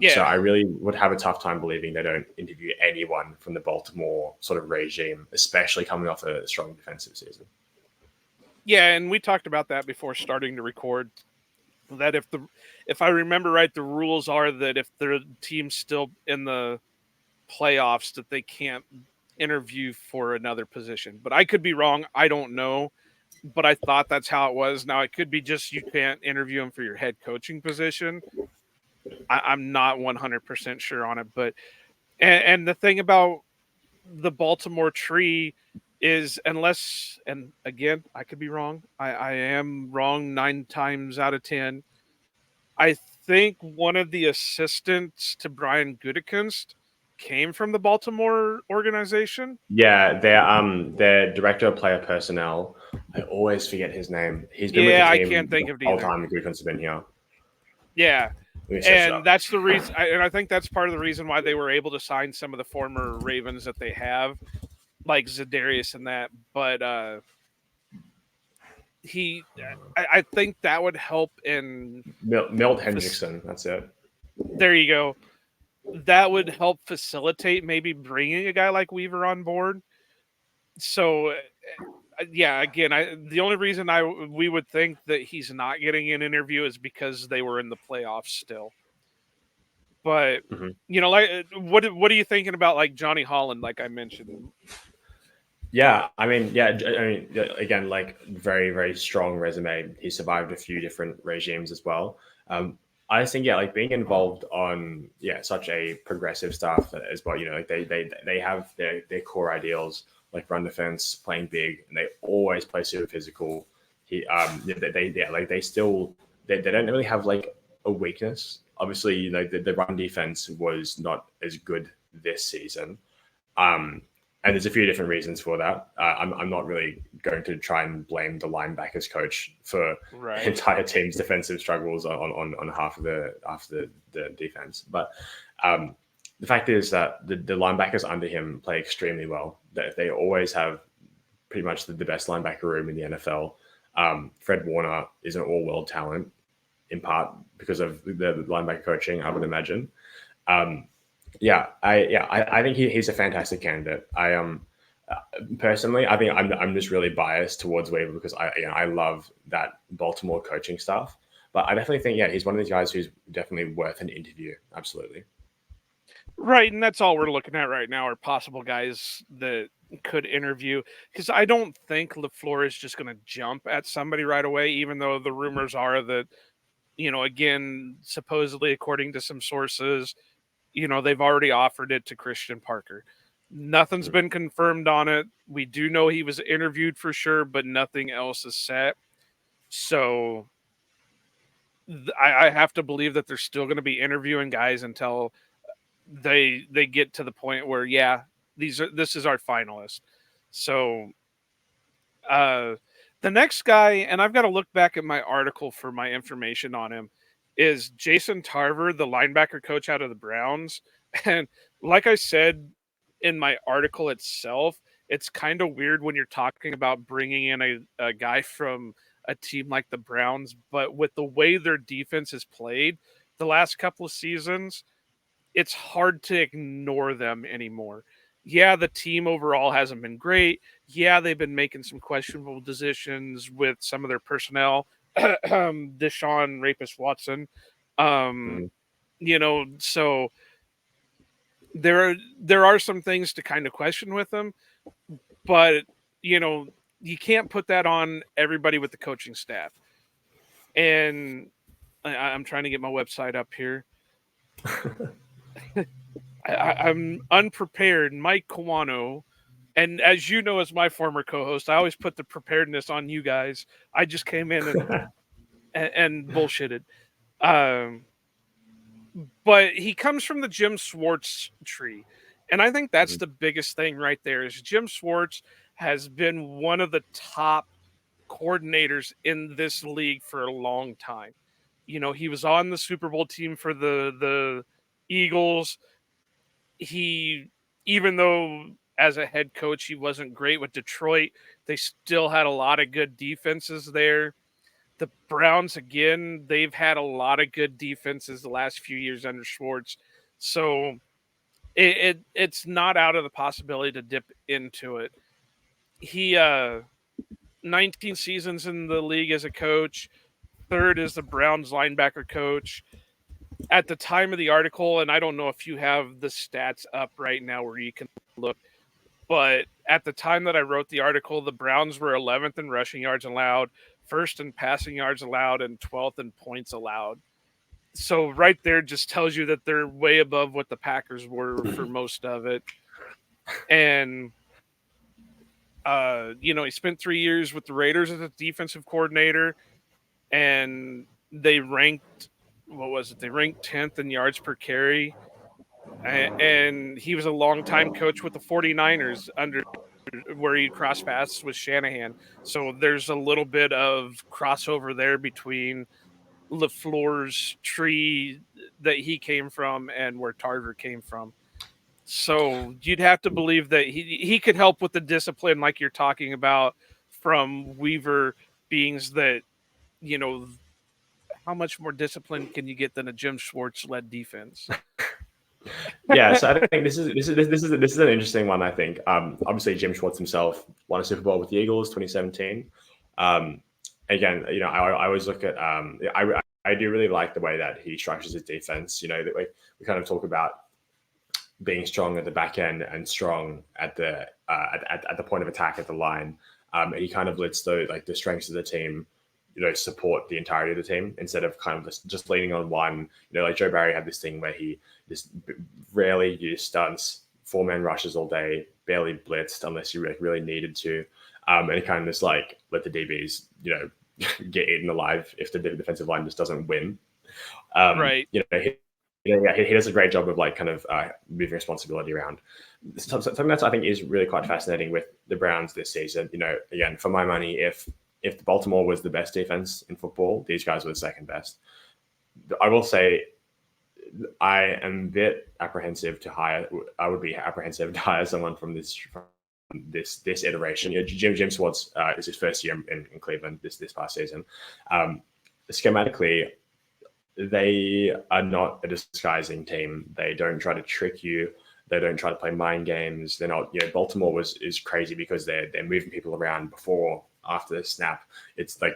Speaker 2: So I really would have a tough time believing they don't interview anyone from the Baltimore sort of regime, especially coming off a strong defensive season.
Speaker 1: Yeah, and we talked about that before starting to record. That if I remember right, the rules are that if the team's still in the playoffs, that they can't interview for another position. But I could be wrong. I don't know. But I thought that's how it was. Now it could be just you can't interview them for your head coaching position. I'm not 100% sure on it, but and the thing about the Baltimore tree is and again, I could be wrong. I am wrong 9 times out of 10. I think one of the assistants to Brian Gutekunst came from the Baltimore organization.
Speaker 2: Yeah, their director of player personnel. I always forget his name. He's been with the team
Speaker 1: I can't think of it
Speaker 2: the whole
Speaker 1: either.
Speaker 2: time Gutekunst has been here.
Speaker 1: Yeah. And that's the reason, and I think that's part of the reason why they were able to sign some of the former Ravens that they have, like Zadarius and that. But I think that would help in
Speaker 2: Milt Hendrickson. That's it.
Speaker 1: There you go. That would help facilitate maybe bringing a guy like Weaver on board. So, again, the only reason we would think that he's not getting an interview is because they were in the playoffs still. But what are you thinking about like Johnny Holland, like I mentioned?
Speaker 2: Yeah, again, like very, very strong resume. He survived a few different regimes as well. I think, like being involved on, such a progressive staff as well, like they have their core ideals, like run defense, playing big, and they always play super physical. They don't really have like a weakness. Obviously, the run defense was not as good this season. And there's a few different reasons for that. I'm not really going to try and blame the linebackers coach for the entire team's defensive struggles on half of the defense. But the fact is that the linebackers under him play extremely well. They always have pretty much the best linebacker room in the NFL. Fred Warner is an all-world talent, in part because of the linebacker coaching, I would imagine. I think he's a fantastic candidate. Personally, I think I'm just really biased towards Weaver because I love that Baltimore coaching staff. But I definitely think he's one of these guys who's definitely worth an interview. Absolutely.
Speaker 1: Right, and that's all we're looking at right now are possible guys that could interview. Because I don't think LaFleur is just going to jump at somebody right away, even though the rumors are that, again, supposedly according to some sources, they've already offered it to Christian Parker. Nothing's been confirmed on it. We do know he was interviewed for sure, but nothing else is set. So I have to believe that they're still going to be interviewing guys until they get to the point where, yeah, this is our finalist. So uh, the next guy, and I've got to look back at my article for my information on him, is Jason Tarver, the linebacker coach out of the Browns. And like I said in my article itself, it's kind of weird when you're talking about bringing in a guy from a team like the Browns, but with the way their defense has played the last couple of seasons, it's hard to ignore them anymore. Yeah, the team overall hasn't been great. Yeah, they've been making some questionable decisions with some of their personnel. Deshaun Rapist Watson. Um,
Speaker 2: Mhm.
Speaker 1: so there are some things to kind of question with them, but you know, you can't put that on everybody with the coaching staff. And I'm trying to get my website up here. I'm unprepared. Mike Kawano, and as you know, as my former co-host, I always put the preparedness on you guys. I just came in and bullshitted. Um, but he comes from the Jim Schwartz tree, and I think that's the biggest thing right there. Is Jim Schwartz has been one of the top coordinators in this league for a long time. He was on the Super Bowl team for the Eagles. He, even though as a head coach he wasn't great with Detroit, they still had a lot of good defenses there. The Browns, again, they've had a lot of good defenses the last few years under Schwartz. So it's not out of the possibility to dip into it. He 19 seasons in the league as a coach, third as the Browns linebacker coach. At the time of the article, and I don't know if you have the stats up right now where you can look, but at the time that I wrote the article, the Browns were 11th in rushing yards allowed, first in passing yards allowed, and 12th in points allowed. So right there just tells you that they're way above what the Packers were for most of it. And he spent 3 years with the Raiders as a defensive coordinator, and they ranked, what was it? They ranked 10th in yards per carry. And he was a longtime coach with the 49ers under where he crossed paths with Shanahan. So there's a little bit of crossover there between LaFleur's tree that he came from and where Tarver came from. So you'd have to believe that he could help with the discipline like you're talking about from Weaver beings that, you know, how much more discipline can you get than a Jim Schwartz led defense?
Speaker 2: Yeah, so I think this is an interesting one. I think obviously Jim Schwartz himself won a Super Bowl with the Eagles 2017. Um, Again, I always look at I do really like the way that he structures his defense. That we kind of talk about being strong at the back end and strong at the at the point of attack at the line. And he kind of lets the strengths of the team support the entirety of the team instead of kind of just leaning on one. Like Joe Barry had this thing where he just rarely used stunts, 4-man rushes all day, barely blitzed unless you really needed to, and he kind of just let the DBs get eaten alive if the defensive line just doesn't win.
Speaker 1: Right.
Speaker 2: He does a great job of moving responsibility around. Something that I think is really quite fascinating with the Browns this season. Again, for my money, if Baltimore was the best defense in football, these guys were the second best. I will say I am a bit apprehensive to hire. I would be apprehensive to hire someone from this iteration. Jim Schwartz is his first year in Cleveland this past season. Schematically, they are not a disguising team. They don't try to trick you. They don't try to play mind games. They're not. Baltimore is crazy because they're moving people around before, after the snap. It's the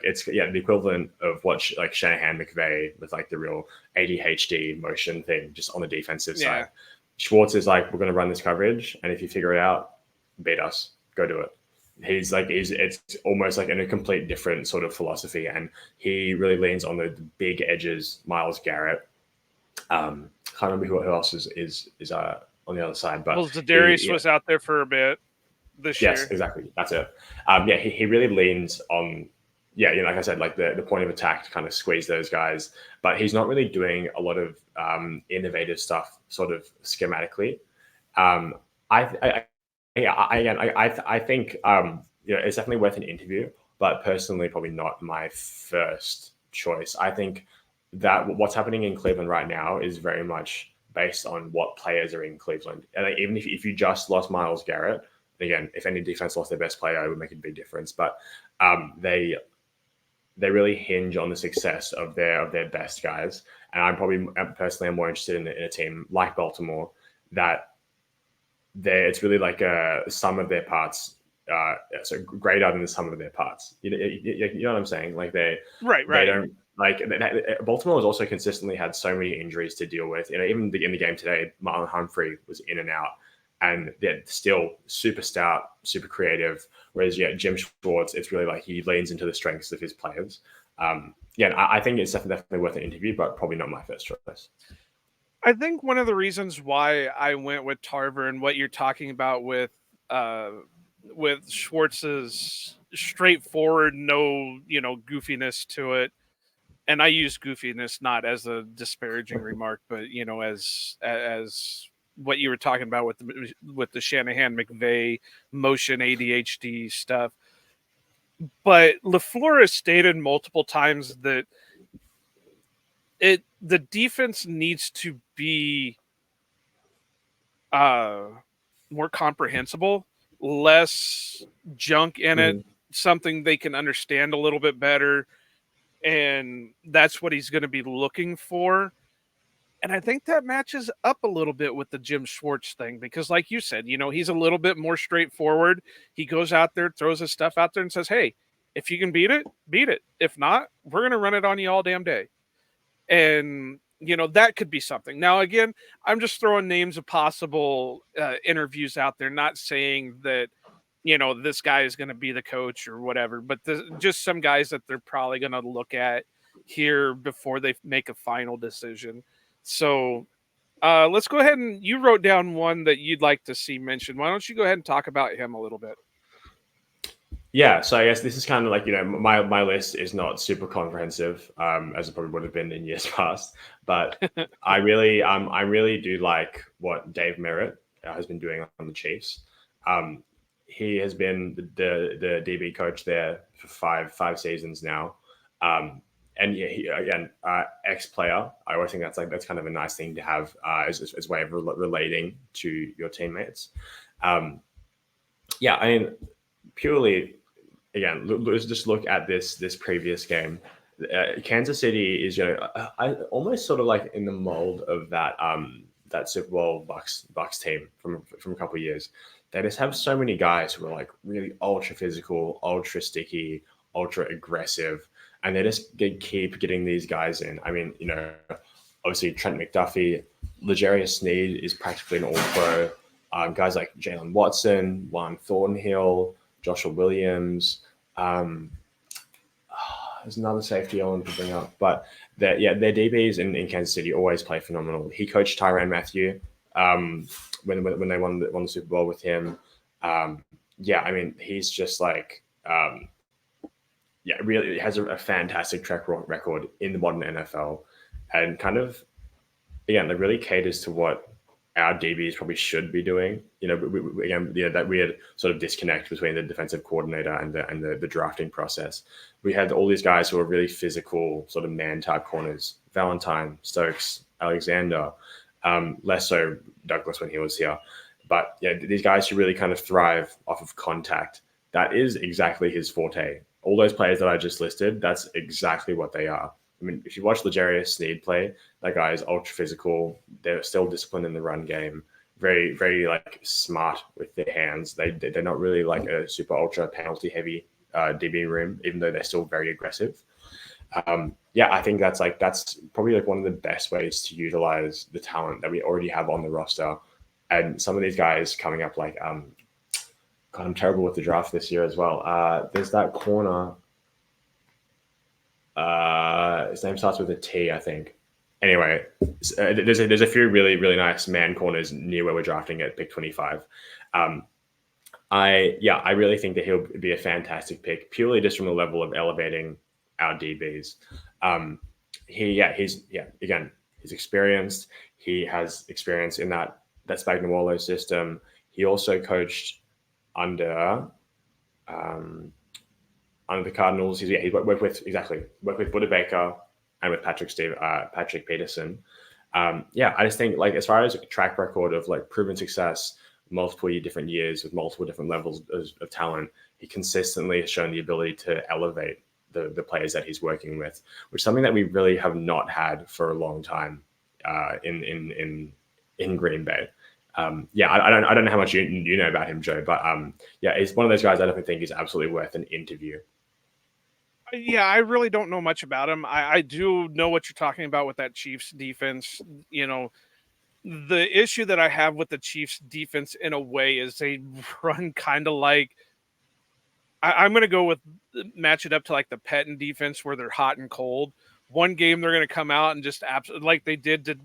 Speaker 2: equivalent of what Shanahan McVay with the real ADHD motion thing just on the defensive side. Schwartz is we're going to run this coverage, and if you figure it out, beat us. Go do it. It's almost in a complete different sort of philosophy, and he really leans on the big edges. Myles Garrett, can't remember who else is on the other side, but
Speaker 1: Zadarius was out there for a bit this year.
Speaker 2: Yes, exactly. That's it. He really leans on yeah, you know, like I said, like the point of attack to kind of squeeze those guys, but he's not really doing a lot of innovative stuff, sort of schematically. Um, I, yeah, I think you know, it's definitely worth an interview, but personally, probably not my first choice. I think that what's happening in Cleveland right now is very much based on what players are in Cleveland. And like, even if you just lost Miles Garrett, again, if any defense lost their best player, it would make a big difference. But they really hinge on the success of their best guys. And I'm probably personally I'm more interested in a team like Baltimore that it's really like a sum of their parts, so greater than the sum of their parts. You know what I'm saying? Like
Speaker 1: Right,
Speaker 2: they
Speaker 1: right.
Speaker 2: don't like Baltimore has also consistently had so many injuries to deal with. You know, even in the game today, Marlon Humphrey was in and out, and they're still super stout, super creative. Whereas yeah, Jim Schwartz, it's really like he leans into the strengths of his players. Yeah, I think it's definitely worth an interview, but probably not my first choice.
Speaker 1: I think one of the reasons why I went with Tarver and what you're talking about uh with Schwartz's straightforward, no, goofiness to it. And I use goofiness not as a disparaging remark, but as what you were talking about with the Shanahan McVay motion ADHD stuff. But LaFleur has stated multiple times that the defense needs to be uh more comprehensible, less junk in it,
Speaker 2: Mm.
Speaker 1: something they can understand a little bit better, and that's what he's going to be looking for. And I think that matches up a little bit with the Jim Schwartz thing because, like you said, he's a little bit more straightforward. He goes out there, throws his stuff out there, and says, "Hey, if you can beat it, beat it. If not, we're going to run it on you all damn day." And that could be something. Now, again, I'm just throwing names of possible interviews out there, not saying that this guy is going to be the coach or whatever, but just some guys that they're probably going to look at here before they make a final decision. So let's go ahead, and you wrote down one that you'd like to see mentioned. Why don't you go ahead and talk about him a little bit?
Speaker 2: Yeah, so I guess this is kind of like, you know, my list is not super comprehensive, as it probably would have been in years past, but I really do like what Dave Merritt has been doing on the Chiefs. Um, he has been the DB coach there for five seasons now, and yeah, again, ex player. I always think that's kind of a nice thing to have as a way of relating to your teammates. Um, yeah, I mean, purely again, let's just look at this previous game. Kansas City is, you know, I almost sort of like in the mold of that Super Bowl Bucks team from a couple of years. They just have so many guys who are like really ultra physical, ultra sticky, ultra aggressive, and they just keep getting these guys in. I mean, you know, obviously Trent McDuffie, L'Jarius Sneed is practically an All Pro. Guys like Jalen Watson, Juan Thornhill, Joshua Williams. Um, there's another safety I wanted to bring up, but their DBs in Kansas City always play phenomenal. He coached Tyrann Mathieu when they won the Super Bowl with him. Yeah, I mean he's just like yeah, really has a fantastic track record in the modern NFL, and kind of again, it really caters to what our DBs probably should be doing. You know, again, you know, that weird sort of disconnect between the defensive coordinator and the drafting process. We had all these guys who are really physical, sort of man type corners: Valentine, Stokes, Alexander, less so Douglas when he was here. But yeah, these guys who really kind of thrive off of contact. That is exactly his forte. All those players that I just listed, that's exactly what they are. I mean, if you watch L'Jarius Sneed play, that guy is ultra physical. They're still disciplined in the run game. Very, very like smart with their hands. They're not really like a super ultra penalty heavy DB room, even though they're still very aggressive. Yeah, I think that's probably like one of the best ways to utilize the talent that we already have on the roster. And some of these guys coming up, like God, I'm terrible with the draft this year as well. There's that corner. His name starts with a T, I think. Anyway, there's a few really nice man corners near where we're drafting at pick 25. Um, I really think that he'll be a fantastic pick, purely just from the level of elevating our DBs. Again, he's experienced. He has experience in that Spagnuolo system. He also coached under um, under the Cardinals. He worked with Buda Baker and with Patrick Peterson. I just think, like, as far as a track record of like proven success, multiple different years with multiple different levels of talent, he consistently has shown the ability to elevate the players that he's working with, which is something that we really have not had for a long time in Green Bay. I don't know how much you know about him, Joe, but he's one of those guys I definitely think is absolutely worth an interview.
Speaker 1: Yeah, I really don't know much about him. I do know what you're talking about with that Chiefs defense. You know, the issue that I have with the Chiefs defense in a way is they run kind of like I'm going to go with match it up to like the Pettin defense where they're hot and cold. One game they're going to come out and just like they did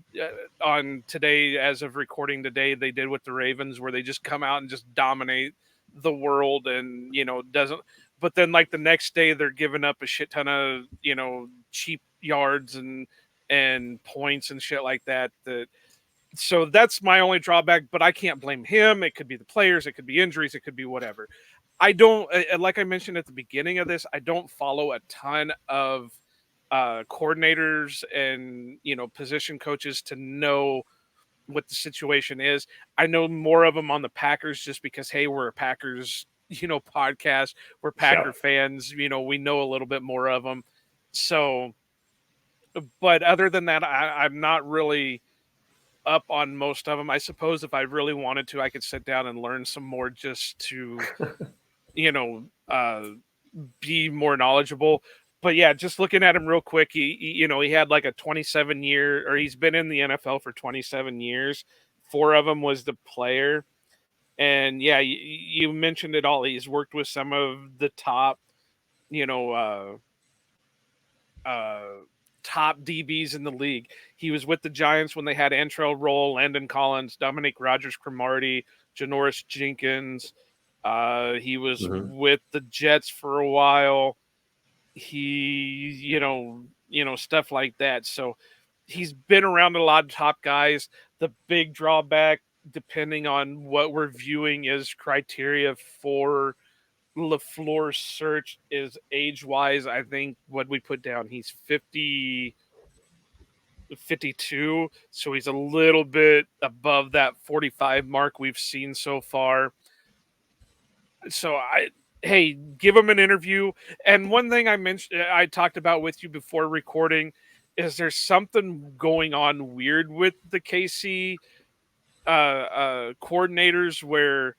Speaker 1: on today, as of recording today, they did with the Ravens, where they just come out and just dominate the world, and doesn't. But then like the next day they're giving up a shit ton of cheap yards and points and shit like that. So that's my only drawback. But I can't blame him. It could be the players. It could be injuries. It could be whatever. I don't, like I mentioned at the beginning of this, I don't follow a ton of coordinators and position coaches to know what the situation is. I know more of them on the Packers just because, hey, we're a Packers podcast. We're Packer
Speaker 2: Yep.
Speaker 1: fans. We know a little bit more of them. So, but other than that, I'm not really up on most of them. I suppose if I really wanted to, I could sit down and learn some more just to you know, uh, be more knowledgeable. But yeah, just looking at him real quick, he had like a 27-year, or he's been in the NFL for 27 years. 4 of them was the player, and yeah, you mentioned it all. He's worked with some of the top, you know, uh, top DBs in the league. He was with the Giants when they had Antrell Roll, Landon Collins, Dominic Rodgers-Cromartie, Janoris Jenkins. He was
Speaker 2: Mm-hmm.
Speaker 1: with the Jets for a while. He, stuff like that. So he's been around a lot of top guys. The big drawback, depending on what we're viewing as criteria for LaFleur's search, is age-wise. I think what we put down, he's 52, so he's a little bit above that 45 mark we've seen so far. So hey, give him an interview. And one thing I talked about with you before recording, is there's something going on weird with the KC coordinators, where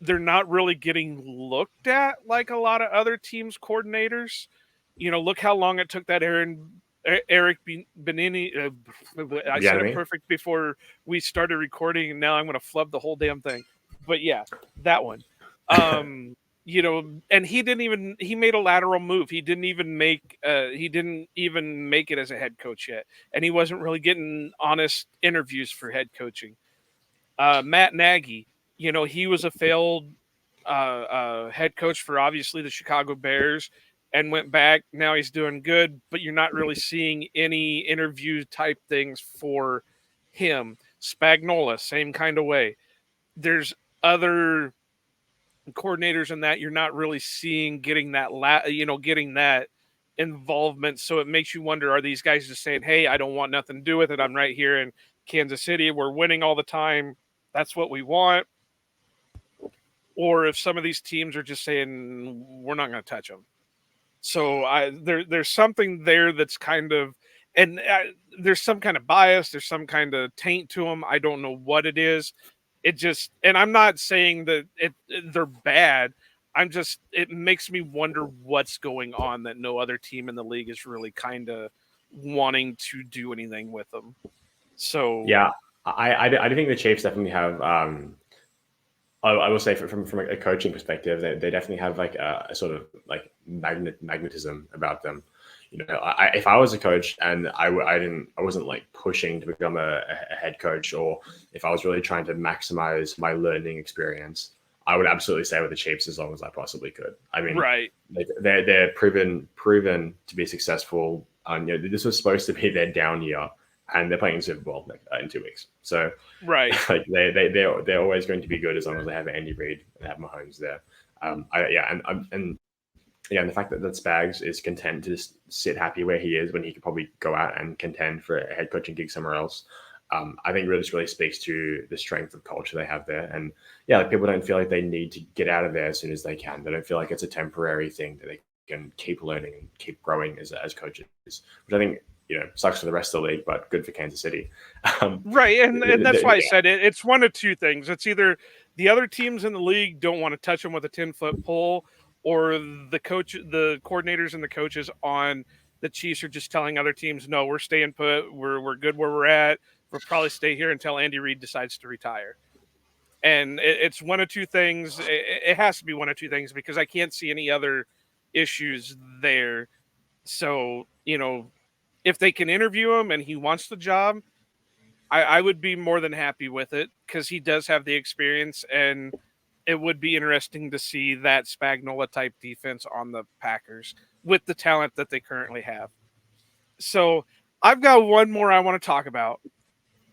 Speaker 1: they're not really getting looked at like a lot of other teams' coordinators. Look how long it took that Eric Benini. I said it
Speaker 2: Bieniemy.
Speaker 1: perfect before we started recording, and now I'm going to flub the whole damn thing. But yeah, that one. And he made a lateral move. He didn't even make it as a head coach yet, and he wasn't really getting honest interviews for head coaching. Matt Nagy, he was a failed head coach for obviously the Chicago Bears, and went back. Now he's doing good, but you're not really seeing any interview type things for him. Spagnola, same kind of way. There's other coordinators in that you're not really seeing getting that involvement. So it makes you wonder, are these guys just saying, hey, I don't want nothing to do with it, I'm right here in Kansas City, we're winning all the time, that's what we want? Or if some of these teams are just saying, we're not going to touch them. So there's something there that's kind of, and there's some kind of bias, there's some kind of taint to them. I don't know what it is. It just, and I'm not saying that they're bad. It makes me wonder what's going on that no other team in the league is really kind of wanting to do anything with them. So
Speaker 2: Yeah, I do think the Chiefs definitely have. I will say from a coaching perspective, they definitely have like a sort of like magnetism about them. If I was a coach and I wasn't like pushing to become a head coach, or if I was really trying to maximize my learning experience, I would absolutely stay with the Chiefs as long as I possibly could. I mean,
Speaker 1: Right.
Speaker 2: they're proven to be successful. This was supposed to be their down year, and they're playing Super Bowl in 2 weeks. So
Speaker 1: Right.
Speaker 2: like they're always going to be good as long as they have Andy Reid and have Mahomes there. And yeah, and the fact that Spags is content to just sit happy where he is when he could probably go out and contend for a head coaching gig somewhere else. I think really speaks to the strength of culture they have there. And yeah, like people don't feel like they need to get out of there as soon as they can. They don't feel like it's a temporary thing that they can keep learning and keep growing as coaches, which I think sucks for the rest of the league, but good for Kansas City. Um,
Speaker 1: Right. And that's why I
Speaker 2: yeah,
Speaker 1: said it. It's one of two things. It's either the other teams in the league don't want to touch them with a 10-foot pole, or the coordinators and the coaches on the Chiefs are just telling other teams, no, we're staying put. We're good where we're at. We'll probably stay here until Andy Reid decides to retire. And it's one of two things. It has to be one of two things because I can't see any other issues there. So, if they can interview him and he wants the job, I would be more than happy with it because he does have the experience, and it would be interesting to see that Spagnola type defense on the Packers with the talent that they currently have. So I've got one more I want to talk about,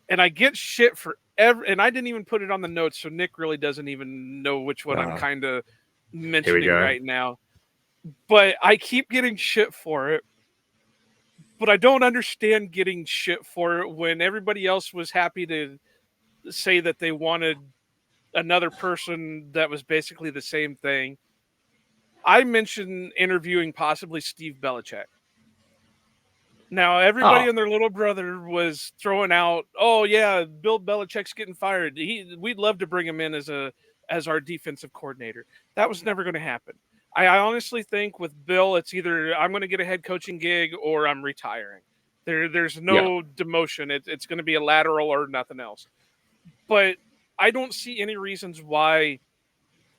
Speaker 1: and I get shit for and I didn't even put it on the notes, so Nick really doesn't even know which one I'm
Speaker 2: uh,
Speaker 1: kind of
Speaker 2: here we
Speaker 1: mentioning
Speaker 2: go.
Speaker 1: right now. But I keep getting shit for it, but I don't understand getting shit for it when everybody else was happy to say that they wanted another person that was basically the same thing. I mentioned interviewing possibly Steve Belichick. Now, everybody
Speaker 2: Oh,
Speaker 1: and their little brother was throwing out, "Oh yeah, Bill Belichick's getting fired. We'd love to bring him in as our defensive coordinator." That was never going to happen. I honestly think with Bill, it's either I'm going to get a head coaching gig or I'm retiring. There's
Speaker 2: yeah.
Speaker 1: no demotion. It's going to be a lateral or nothing else. But I don't see any reasons why.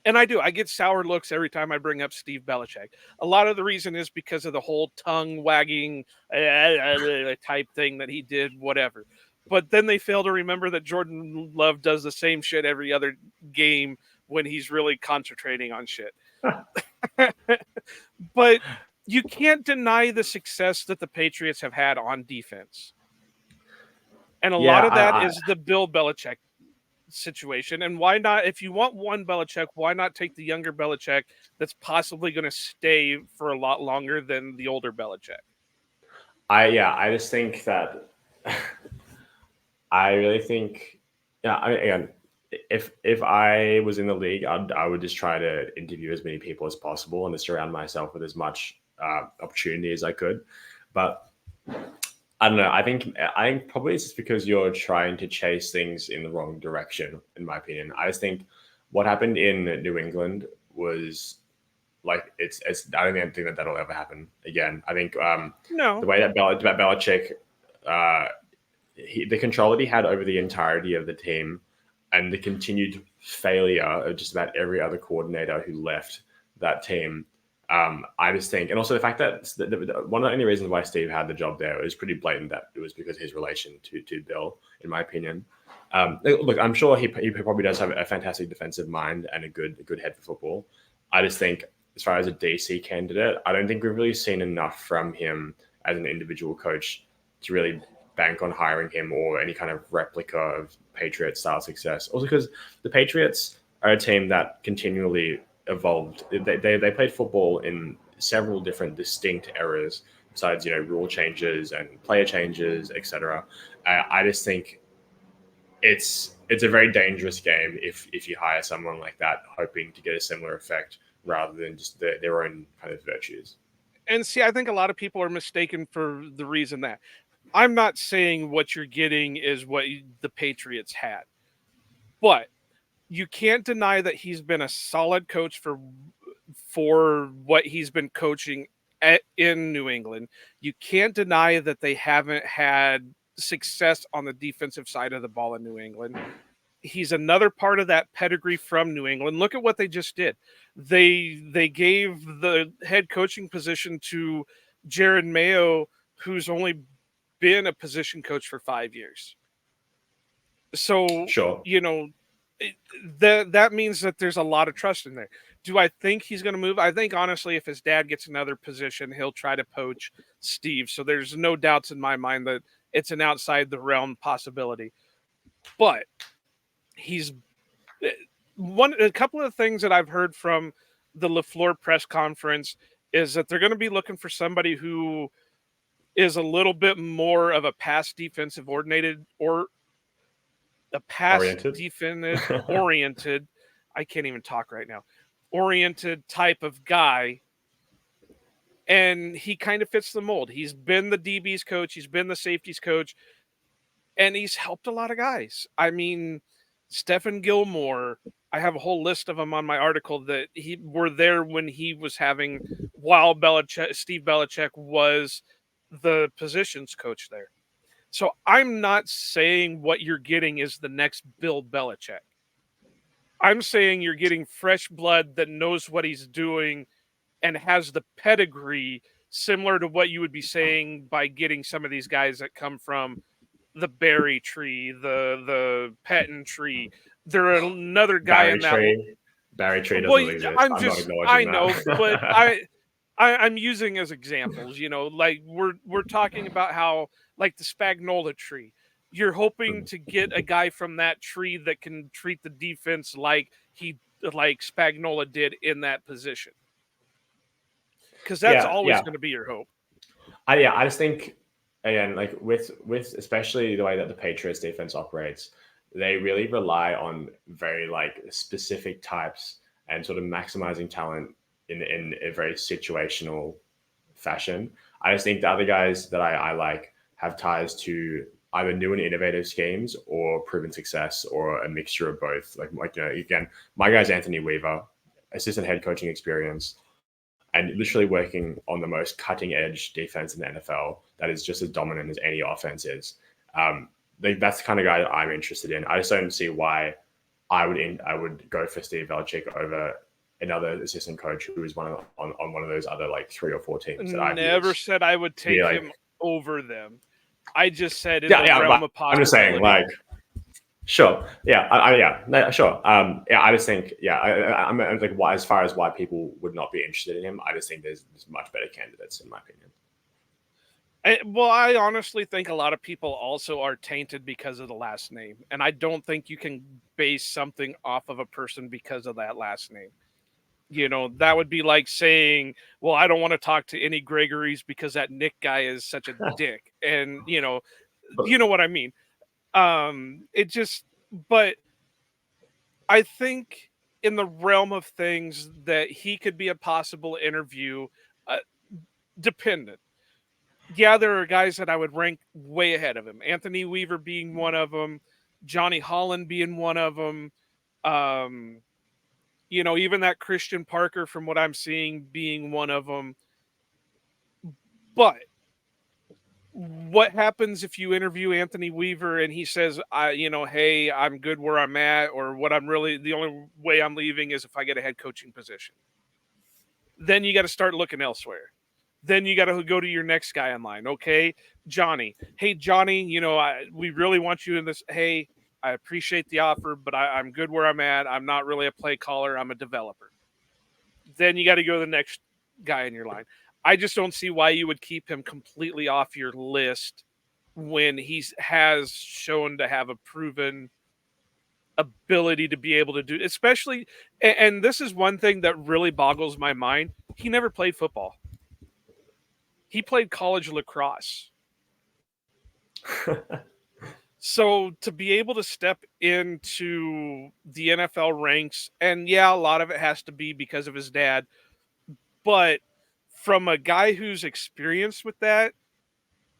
Speaker 1: And I do. I get sour looks every time I bring up Steve Belichick. A lot of the reason is because of the whole tongue wagging type thing that he did, whatever. But then they fail to remember that Jordan Love does the same shit every other game when he's really concentrating on shit. But you can't deny the success that the Patriots have had on defense. And a
Speaker 2: Yeah,
Speaker 1: lot of that is the Bill Belichick situation. And why not, if you want one Belichick, why not take the younger Belichick that's possibly going to stay for a lot longer than the older Belichick?
Speaker 2: I just think that I really think, yeah. I mean, again, if I was in the league, I would just try to interview as many people as possible and to surround myself with as much opportunity as I could. But I don't know. I think probably it's just because you're trying to chase things in the wrong direction, in my opinion. I just think what happened in New England was like I don't think that that'll ever happen again. I think the
Speaker 1: No,
Speaker 2: way that Belichick uh, the control that he had over the entirety of the team and the continued failure of just about every other coordinator who left that team. I just think, and also the fact that one of the only reasons why Steve had the job there was pretty blatant that it was because of his relation to Bill, in my opinion. Look, I'm sure he probably does have a fantastic defensive mind and a good head for football. I just think, as far as a DC candidate, I don't think we've really seen enough from him as an individual coach to really bank on hiring him or any kind of replica of Patriot style success. Also, because the Patriots are a team that continually evolved. They played football in several different distinct eras, besides rule changes and player changes, etc. I just think it's a very dangerous game if you hire someone like that, hoping to get a similar effect rather than just their own kind of virtues.
Speaker 1: and see, I think a lot of people are mistaken for the reason that I'm not saying what you're getting is what the Patriots had, but you can't deny that he's been a solid coach for what he's been coaching in New England. You can't deny that they haven't had success on the defensive side of the ball in New England. He's another part of that pedigree from New England. Look at what they just did. They gave the head coaching position to Jared Mayo, who's only been a position coach for 5 years. So,
Speaker 2: Sure.
Speaker 1: you know, that means that there's a lot of trust in there. Do I think he's going to move? I think honestly, if his dad gets another position, he'll try to poach Steve. So there's no doubts in my mind that it's an outside the realm possibility. But he's a couple of things that I've heard from the LaFleur press conference is that they're going to be looking for somebody who is a little bit more of a pass defensive oriented or a pass
Speaker 2: Oriented.
Speaker 1: defensive oriented. I can't even talk right now. Oriented type of guy, and he kind of fits the mold. He's been the DB's coach, he's been the safeties coach, and he's helped a lot of guys. I mean, Stephen Gilmore. I have a whole list of them on my article that he were there when he was having while Steve Belichick was the positions coach there. So I'm not saying what you're getting is the next Bill Belichick. I'm saying you're getting fresh blood that knows what he's doing and has the pedigree similar to what you would be saying by getting some of these guys that come from the Berry tree, the Pettin tree. There are another guy
Speaker 2: Barry
Speaker 1: in that.
Speaker 2: Tree. Barry Tree
Speaker 1: Well,
Speaker 2: doesn't exist.
Speaker 1: I'm
Speaker 2: I'm not
Speaker 1: just I
Speaker 2: acknowledging
Speaker 1: know, but
Speaker 2: that.
Speaker 1: I'm using as examples. Like we're talking about how like the Spagnola tree. You're hoping to get a guy from that tree that can treat the defense like Spagnola did in that position, because that's
Speaker 2: Yeah,
Speaker 1: always
Speaker 2: yeah.
Speaker 1: going to be your hope.
Speaker 2: I just think again, like with especially the way that the Patriots defense operates, they really rely on very like specific types and sort of maximizing talent in a very situational fashion. I just think the other guys that I like have ties to either new and innovative schemes or proven success or a mixture of both. Again, my guy's Anthony Weaver, assistant head coaching experience, and literally working on the most cutting edge defense in the NFL that is just as dominant as any offense is. That's the kind of guy that I'm interested in. I just don't see why I would go for Steve Belichick over another assistant coach who is on one of those other like 3 or 4 teams that I view
Speaker 1: Never
Speaker 2: as
Speaker 1: said I would
Speaker 2: to be
Speaker 1: take
Speaker 2: like
Speaker 1: him over them. I just said in
Speaker 2: yeah
Speaker 1: the
Speaker 2: yeah.
Speaker 1: realm
Speaker 2: But
Speaker 1: of
Speaker 2: I'm just saying
Speaker 1: possibility.
Speaker 2: like sure yeah yeah no, sure yeah I just think yeah I'm like why as far as why people would not be interested in him I just think there's much better candidates in my opinion.
Speaker 1: Well, I honestly think a lot of people also are tainted because of the last name. And I don't think you can base something off of a person because of that last name. That would be like saying, well, I don't want to talk to any Gregory's because that Nick guy is such a dick. And,
Speaker 2: But
Speaker 1: you know what I mean? It just, but I think in the realm of things that he could be a possible interview, uh, dependent. Yeah, there are guys that I would rank way ahead of him. Anthony Weaver being one of them, Johnny Holland being one of them. Um, even that Christian Parker, from what I'm seeing, being one of them. But what happens if you interview Anthony Weaver and he says, hey, I'm good where I'm at, or what I'm really the only way I'm leaving is if I get a head coaching position? Then you got to start looking elsewhere. Then you got to go to your next guy in line. Okay, Johnny. Hey, Johnny, we really want you in this. Hey, I appreciate the offer, but I'm good where I'm at. I'm not really a play caller. I'm a developer. Then you got to go to the next guy in your line. I just don't see why you would keep him completely off your list when he has shown to have a proven ability to be able to do, especially, and this is one thing that really boggles my mind. He never played football. He played college lacrosse. So to be able to step into the NFL ranks, and yeah, a lot of it has to be because of his dad, but from a guy who's experienced with that,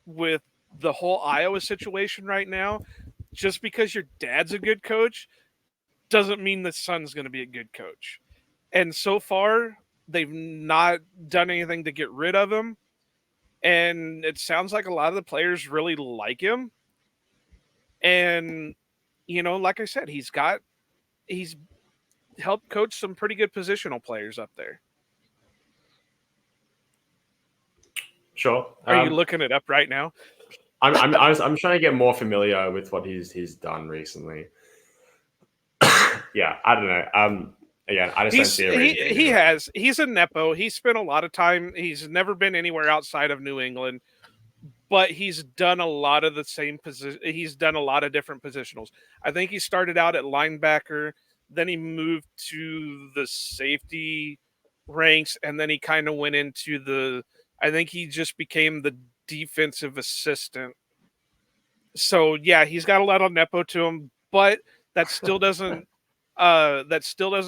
Speaker 1: with the whole Iowa situation right now, just because your dad's a good coach doesn't mean the son's going to be a good coach. And so far, they've not done anything to get rid of him. And it sounds like a lot of the players really like him. And, like I said, he's helped coach some pretty good positional players up there.
Speaker 2: sure.
Speaker 1: Are you looking it up right now?
Speaker 2: I'm trying to get more familiar with what he's done recently. yeah, I don't know. Again, I just don't
Speaker 1: He's
Speaker 2: see a reason for him to
Speaker 1: he
Speaker 2: go.
Speaker 1: has he's a nepo. He spent a lot of time. He's never been anywhere outside of New England, but he's done a lot of the same position. He's done a lot of different positionals. I think he started out at linebacker, then he moved to the safety ranks, and then he kind of went into the. I think he just became the defensive assistant. So yeah, he's got a lot of nepo to him, but that still doesn't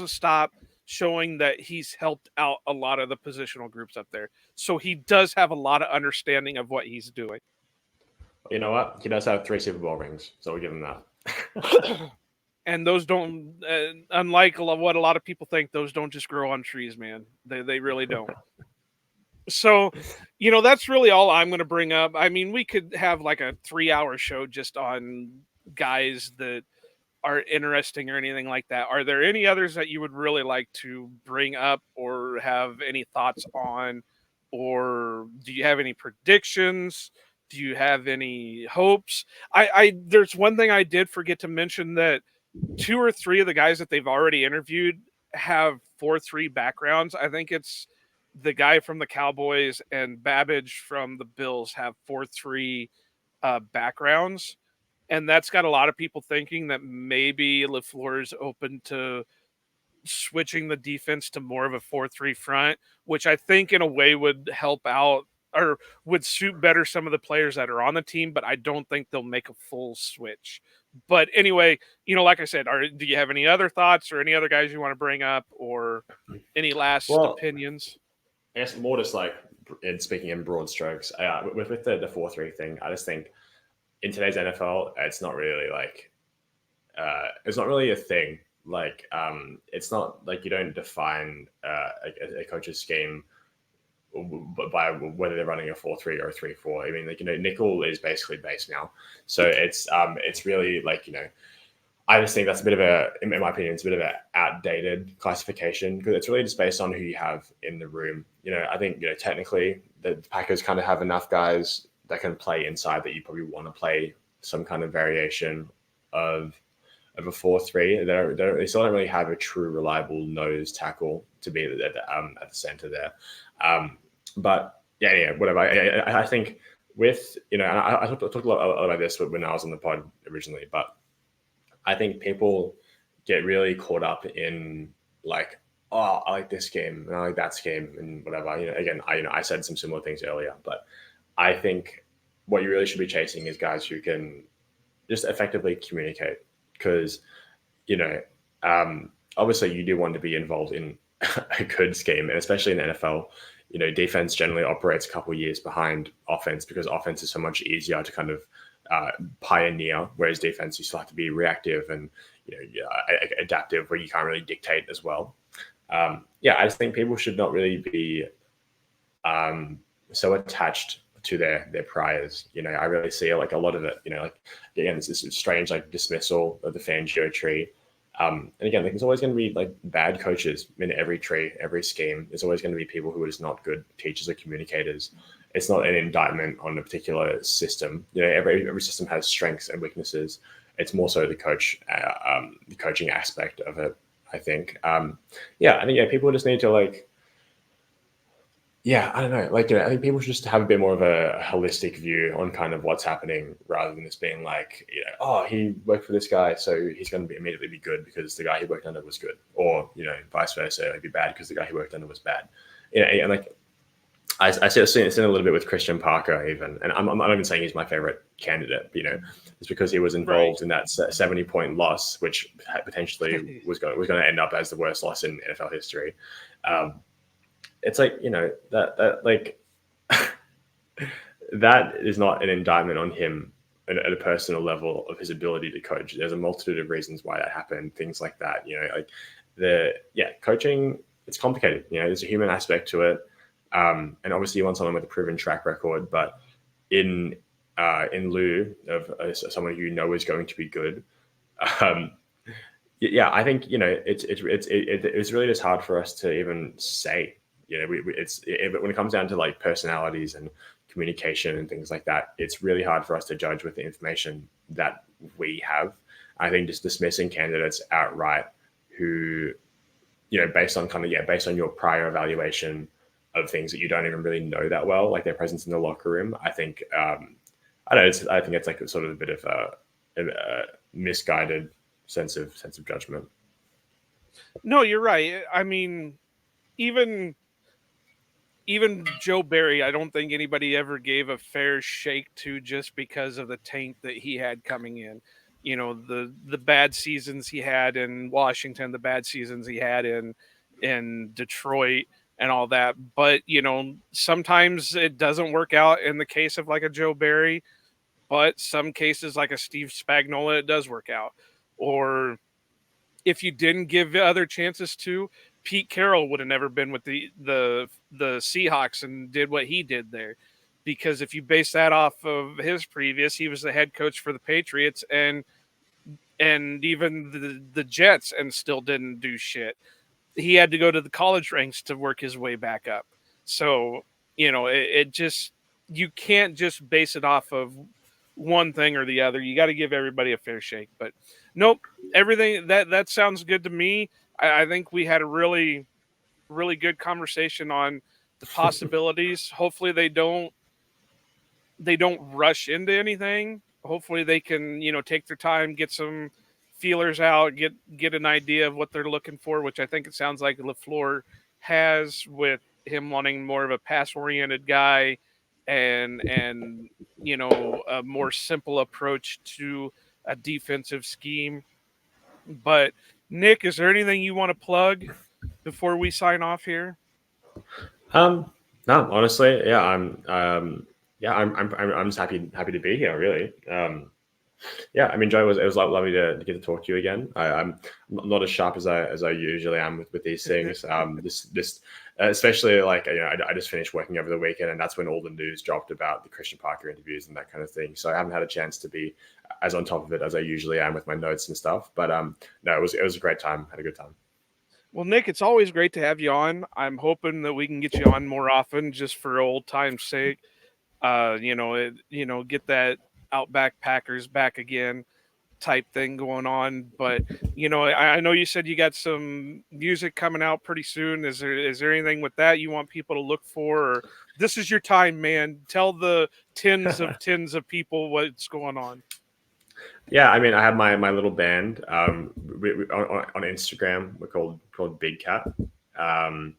Speaker 1: stop showing that he's helped out a lot of the positional groups up there. So he does have a lot of understanding of what he's doing.
Speaker 2: You know what? He does have 3 Super Bowl rings, so we'll give him that.
Speaker 1: And those don't, unlike what a lot of people think, those don't just grow on trees, man. They really don't. So, that's really all I'm going to bring up. I mean, we could have like a 3-hour show just on guys that are interesting or anything like that. Are there any others that you would really like to bring up or have any thoughts on? Or do you have any predictions? Do you have any hopes? I there's one thing I did forget to mention, that 2 or 3 of the guys that they've already interviewed have 4-3 backgrounds. I think it's the guy from the Cowboys and Babbage from the Bills have 4-3 backgrounds, and that's got a lot of people thinking that maybe LaFleur is open to switching the defense to more of a 4-3 front, which I think in a way would help out or would suit better some of the players that are on the team, but I don't think they'll make a full switch. But anyway, like I said, do you have any other thoughts or any other guys you want to bring up or any last
Speaker 2: Well,
Speaker 1: opinions?
Speaker 2: I guess more just like in speaking in broad strokes, with the 4-3 thing, I just think in today's NFL, it's not really a thing. Like, it's not like you don't define a coach's scheme by whether they're running a 4-3 or a 3-4. I mean, like, nickel is basically base now, so it's really like, I just think that's a bit of in my opinion, it's a bit of an outdated classification because it's really just based on who you have in the room. I think, technically the Packers kind of have enough guys that can play inside that you probably want to play some kind of variation of a 4-3. They still don't really have a true reliable nose tackle to be at the center there. But yeah, whatever. I think with, I talked a lot about this when I was on the pod originally, but I think people get really caught up in like, oh, I like this game and I like that game and whatever. Again, I said some similar things earlier, but I think what you really should be chasing is guys who can just effectively communicate, because obviously you do want to be involved in a good scheme, and especially in the NFL. Defense generally operates a couple of years behind offense because offense is so much easier to kind of pioneer, whereas defense you still have to be reactive and adaptive, where you can't really dictate as well. I just think people should not really be so attached to their priors. I really see like a lot of it. Like, again, this strange like dismissal of the Fangio tree. And again, like, there's always going to be like bad coaches in every tree, every scheme. There's always going to be people who are just not good teachers or communicators. It's not an indictment on a particular system. Every system has strengths and weaknesses. It's more so the coaching aspect of it, I think. I think people just need to like, I don't know. Like, I think people should just have a bit more of a holistic view on kind of what's happening, rather than just being like, oh, he worked for this guy, so he's going to immediately be good because the guy he worked under was good, or vice versa, he'd be bad because the guy he worked under was bad. And like, I see it a little bit with Christian Parker even, and I'm not even saying he's my favorite candidate. It's because he was involved in that 70-point loss, which potentially was going to end up as the worst loss in NFL history. It's like, that like that is not an indictment on him at a personal level of his ability to coach. There's a multitude of reasons why that happened, things like that. Coaching, it's complicated. There's a human aspect to it, and obviously you want someone with a proven track record, but in lieu of someone who is going to be good. I think it's really just hard for us to even say. When it comes down to like personalities and communication and things like that, it's really hard for us to judge with the information that we have. I think just dismissing candidates outright who, based on based on your prior evaluation of things that you don't even really know that well, like their presence in the locker room, I think I don't know. I think it's like a sort of a bit of a misguided sense of judgment.
Speaker 1: No, you're right. I mean, even Joe Barry, I don't think anybody ever gave a fair shake to just because of the taint that he had coming in. You know, the bad seasons he had in Washington, the bad seasons he had in Detroit and all that. But, sometimes it doesn't work out in the case of like a Joe Barry, but some cases like a Steve Spagnuolo it does work out. Or if you didn't give other chances to, Pete Carroll would have never been with the Seahawks and did what he did there. Because if you base that off of his previous, he was the head coach for the Patriots and even the Jets and still didn't do shit. He had to go to the college ranks to work his way back up. So, it just you can't just base it off of one thing or the other. You got to give everybody a fair shake. But nope, everything that sounds good to me. I think we had a really, really good conversation on the possibilities. Hopefully they don't rush into anything. Hopefully they can, take their time, get some feelers out, get an idea of what they're looking for, which I think it sounds like LaFleur has with him wanting more of a pass oriented guy and a more simple approach to a defensive scheme. But Nick, is there anything you want to plug before we sign off here?
Speaker 2: Um, no, honestly, yeah, I'm just happy to be here. Really, yeah, I mean, Joe, it was lovely to get to talk to you again. I'm not as sharp as I usually am with these things. This especially like I just finished working over the weekend, and that's when all the news dropped about the Christian Parker interviews and that kind of thing. So I haven't had a chance to be as on top of it as I usually am with my notes and stuff. But no, it was a great time. Had a good time.
Speaker 1: Well, Nick, it's always great to have you on. I'm hoping that we can get you on more often just for old time's sake. Get that Outback Packers back again type thing going on. But I know you said you got some music coming out pretty soon. Is there anything with that you want people to look for? Or this is your time, man. Tell the tens of people what's going on.
Speaker 2: Yeah, I mean, I have my little band on Instagram. We're called Big Cat. Um,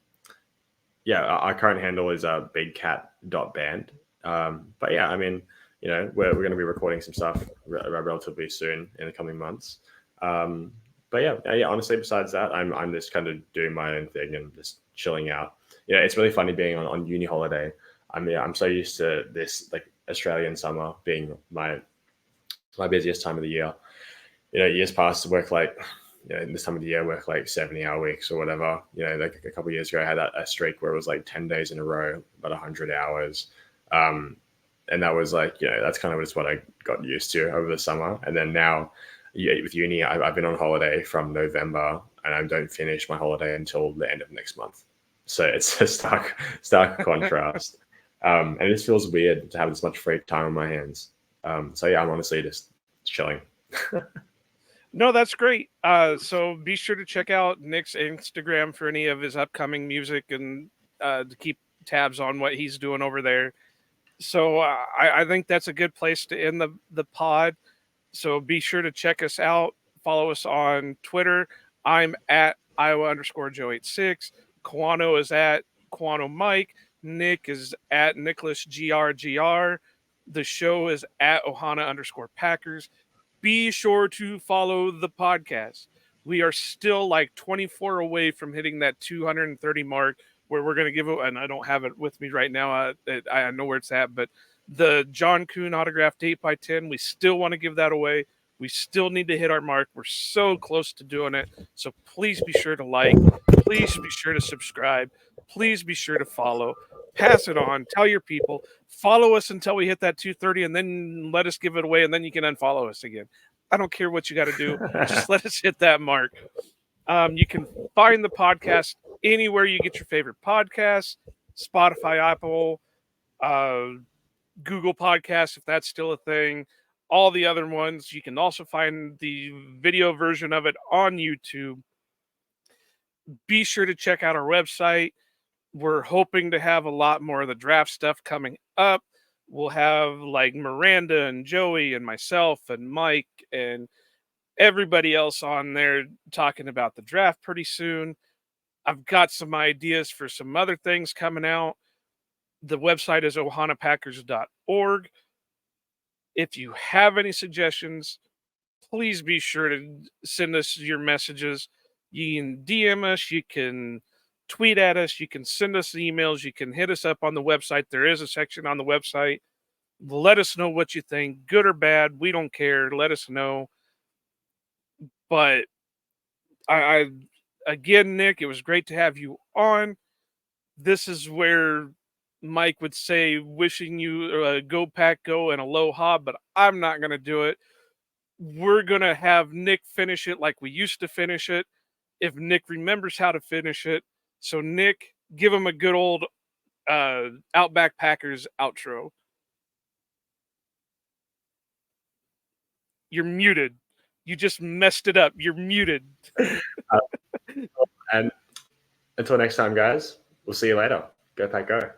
Speaker 2: yeah, our current handle is bigcat.band. But yeah, I mean, we're going to be recording some stuff relatively soon in the coming months. Um, but yeah, honestly, besides that, I'm just kind of doing my own thing and just chilling out. Yeah, it's really funny being on uni holiday. I'm so used to this like Australian summer being my busiest time of the year. Years past work like in this time of the year work like 70-hour weeks or whatever. Like a couple of years ago I had a streak where it was like 10 days in a row, about 100 hours. Um, and that was like, that's kind of just what I got used to over the summer. And then now with uni, I've been on holiday from November and I don't finish my holiday until the end of next month. So it's a stark contrast. And it just feels weird to have this much free time on my hands. So yeah, I'm honestly just chilling.
Speaker 1: No, that's great. So be sure to check out Nick's Instagram for any of his upcoming music and to keep tabs on what he's doing over there. So I think that's a good place to end the pod. So be sure to check us out. Follow us on Twitter. I'm at Iowa_Joe86. Kawano is at Kawano Mike. Nick is at Nicholas GRGR. The show is at Ohana_Packers. Be sure to follow the podcast. We are still like 24 away from hitting that 230 mark where we're going to give it, and I don't have it with me right now. I know where it's at, but the John Kuhn autographed 8x10, we still want to give that away. We still need to hit our mark. We're so close to doing it. So please be sure to like. Please be sure to subscribe. Please be sure to follow. Pass it on. Tell your people. Follow us until we hit that 230, and then let us give it away, and then you can unfollow us again. I don't care what you got to do. Just let us hit that mark. You can find the podcast anywhere you get your favorite podcasts, Spotify, Apple, uh, Google Podcasts, if that's still a thing. All the other ones. You can also find the video version of it on YouTube. be sure to check out our website. We're hoping to have a lot more of the draft stuff coming up. We'll have like Miranda and Joey and myself and Mike and everybody else on there talking about the draft pretty soon. I've got some ideas for some other things coming out. The website is ohanapackers.org. If you have any suggestions, please be sure to send us your messages. You can DM us, you can tweet at us, you can send us emails, you can hit us up on the website. There is a section on the website. Let us know what you think, good or bad. We don't care. Let us know. But I again, Nick, it was great to have you on. This is where Mike would say, wishing you go pack, go, and aloha, but I'm not going to do it. We're going to have Nick finish it like we used to finish it, if Nick remembers how to finish it. So, Nick, give him a good old Outback Packers outro. You're muted. You just messed it up. You're muted.
Speaker 2: And until next time, guys, we'll see you later. Go Pack Go.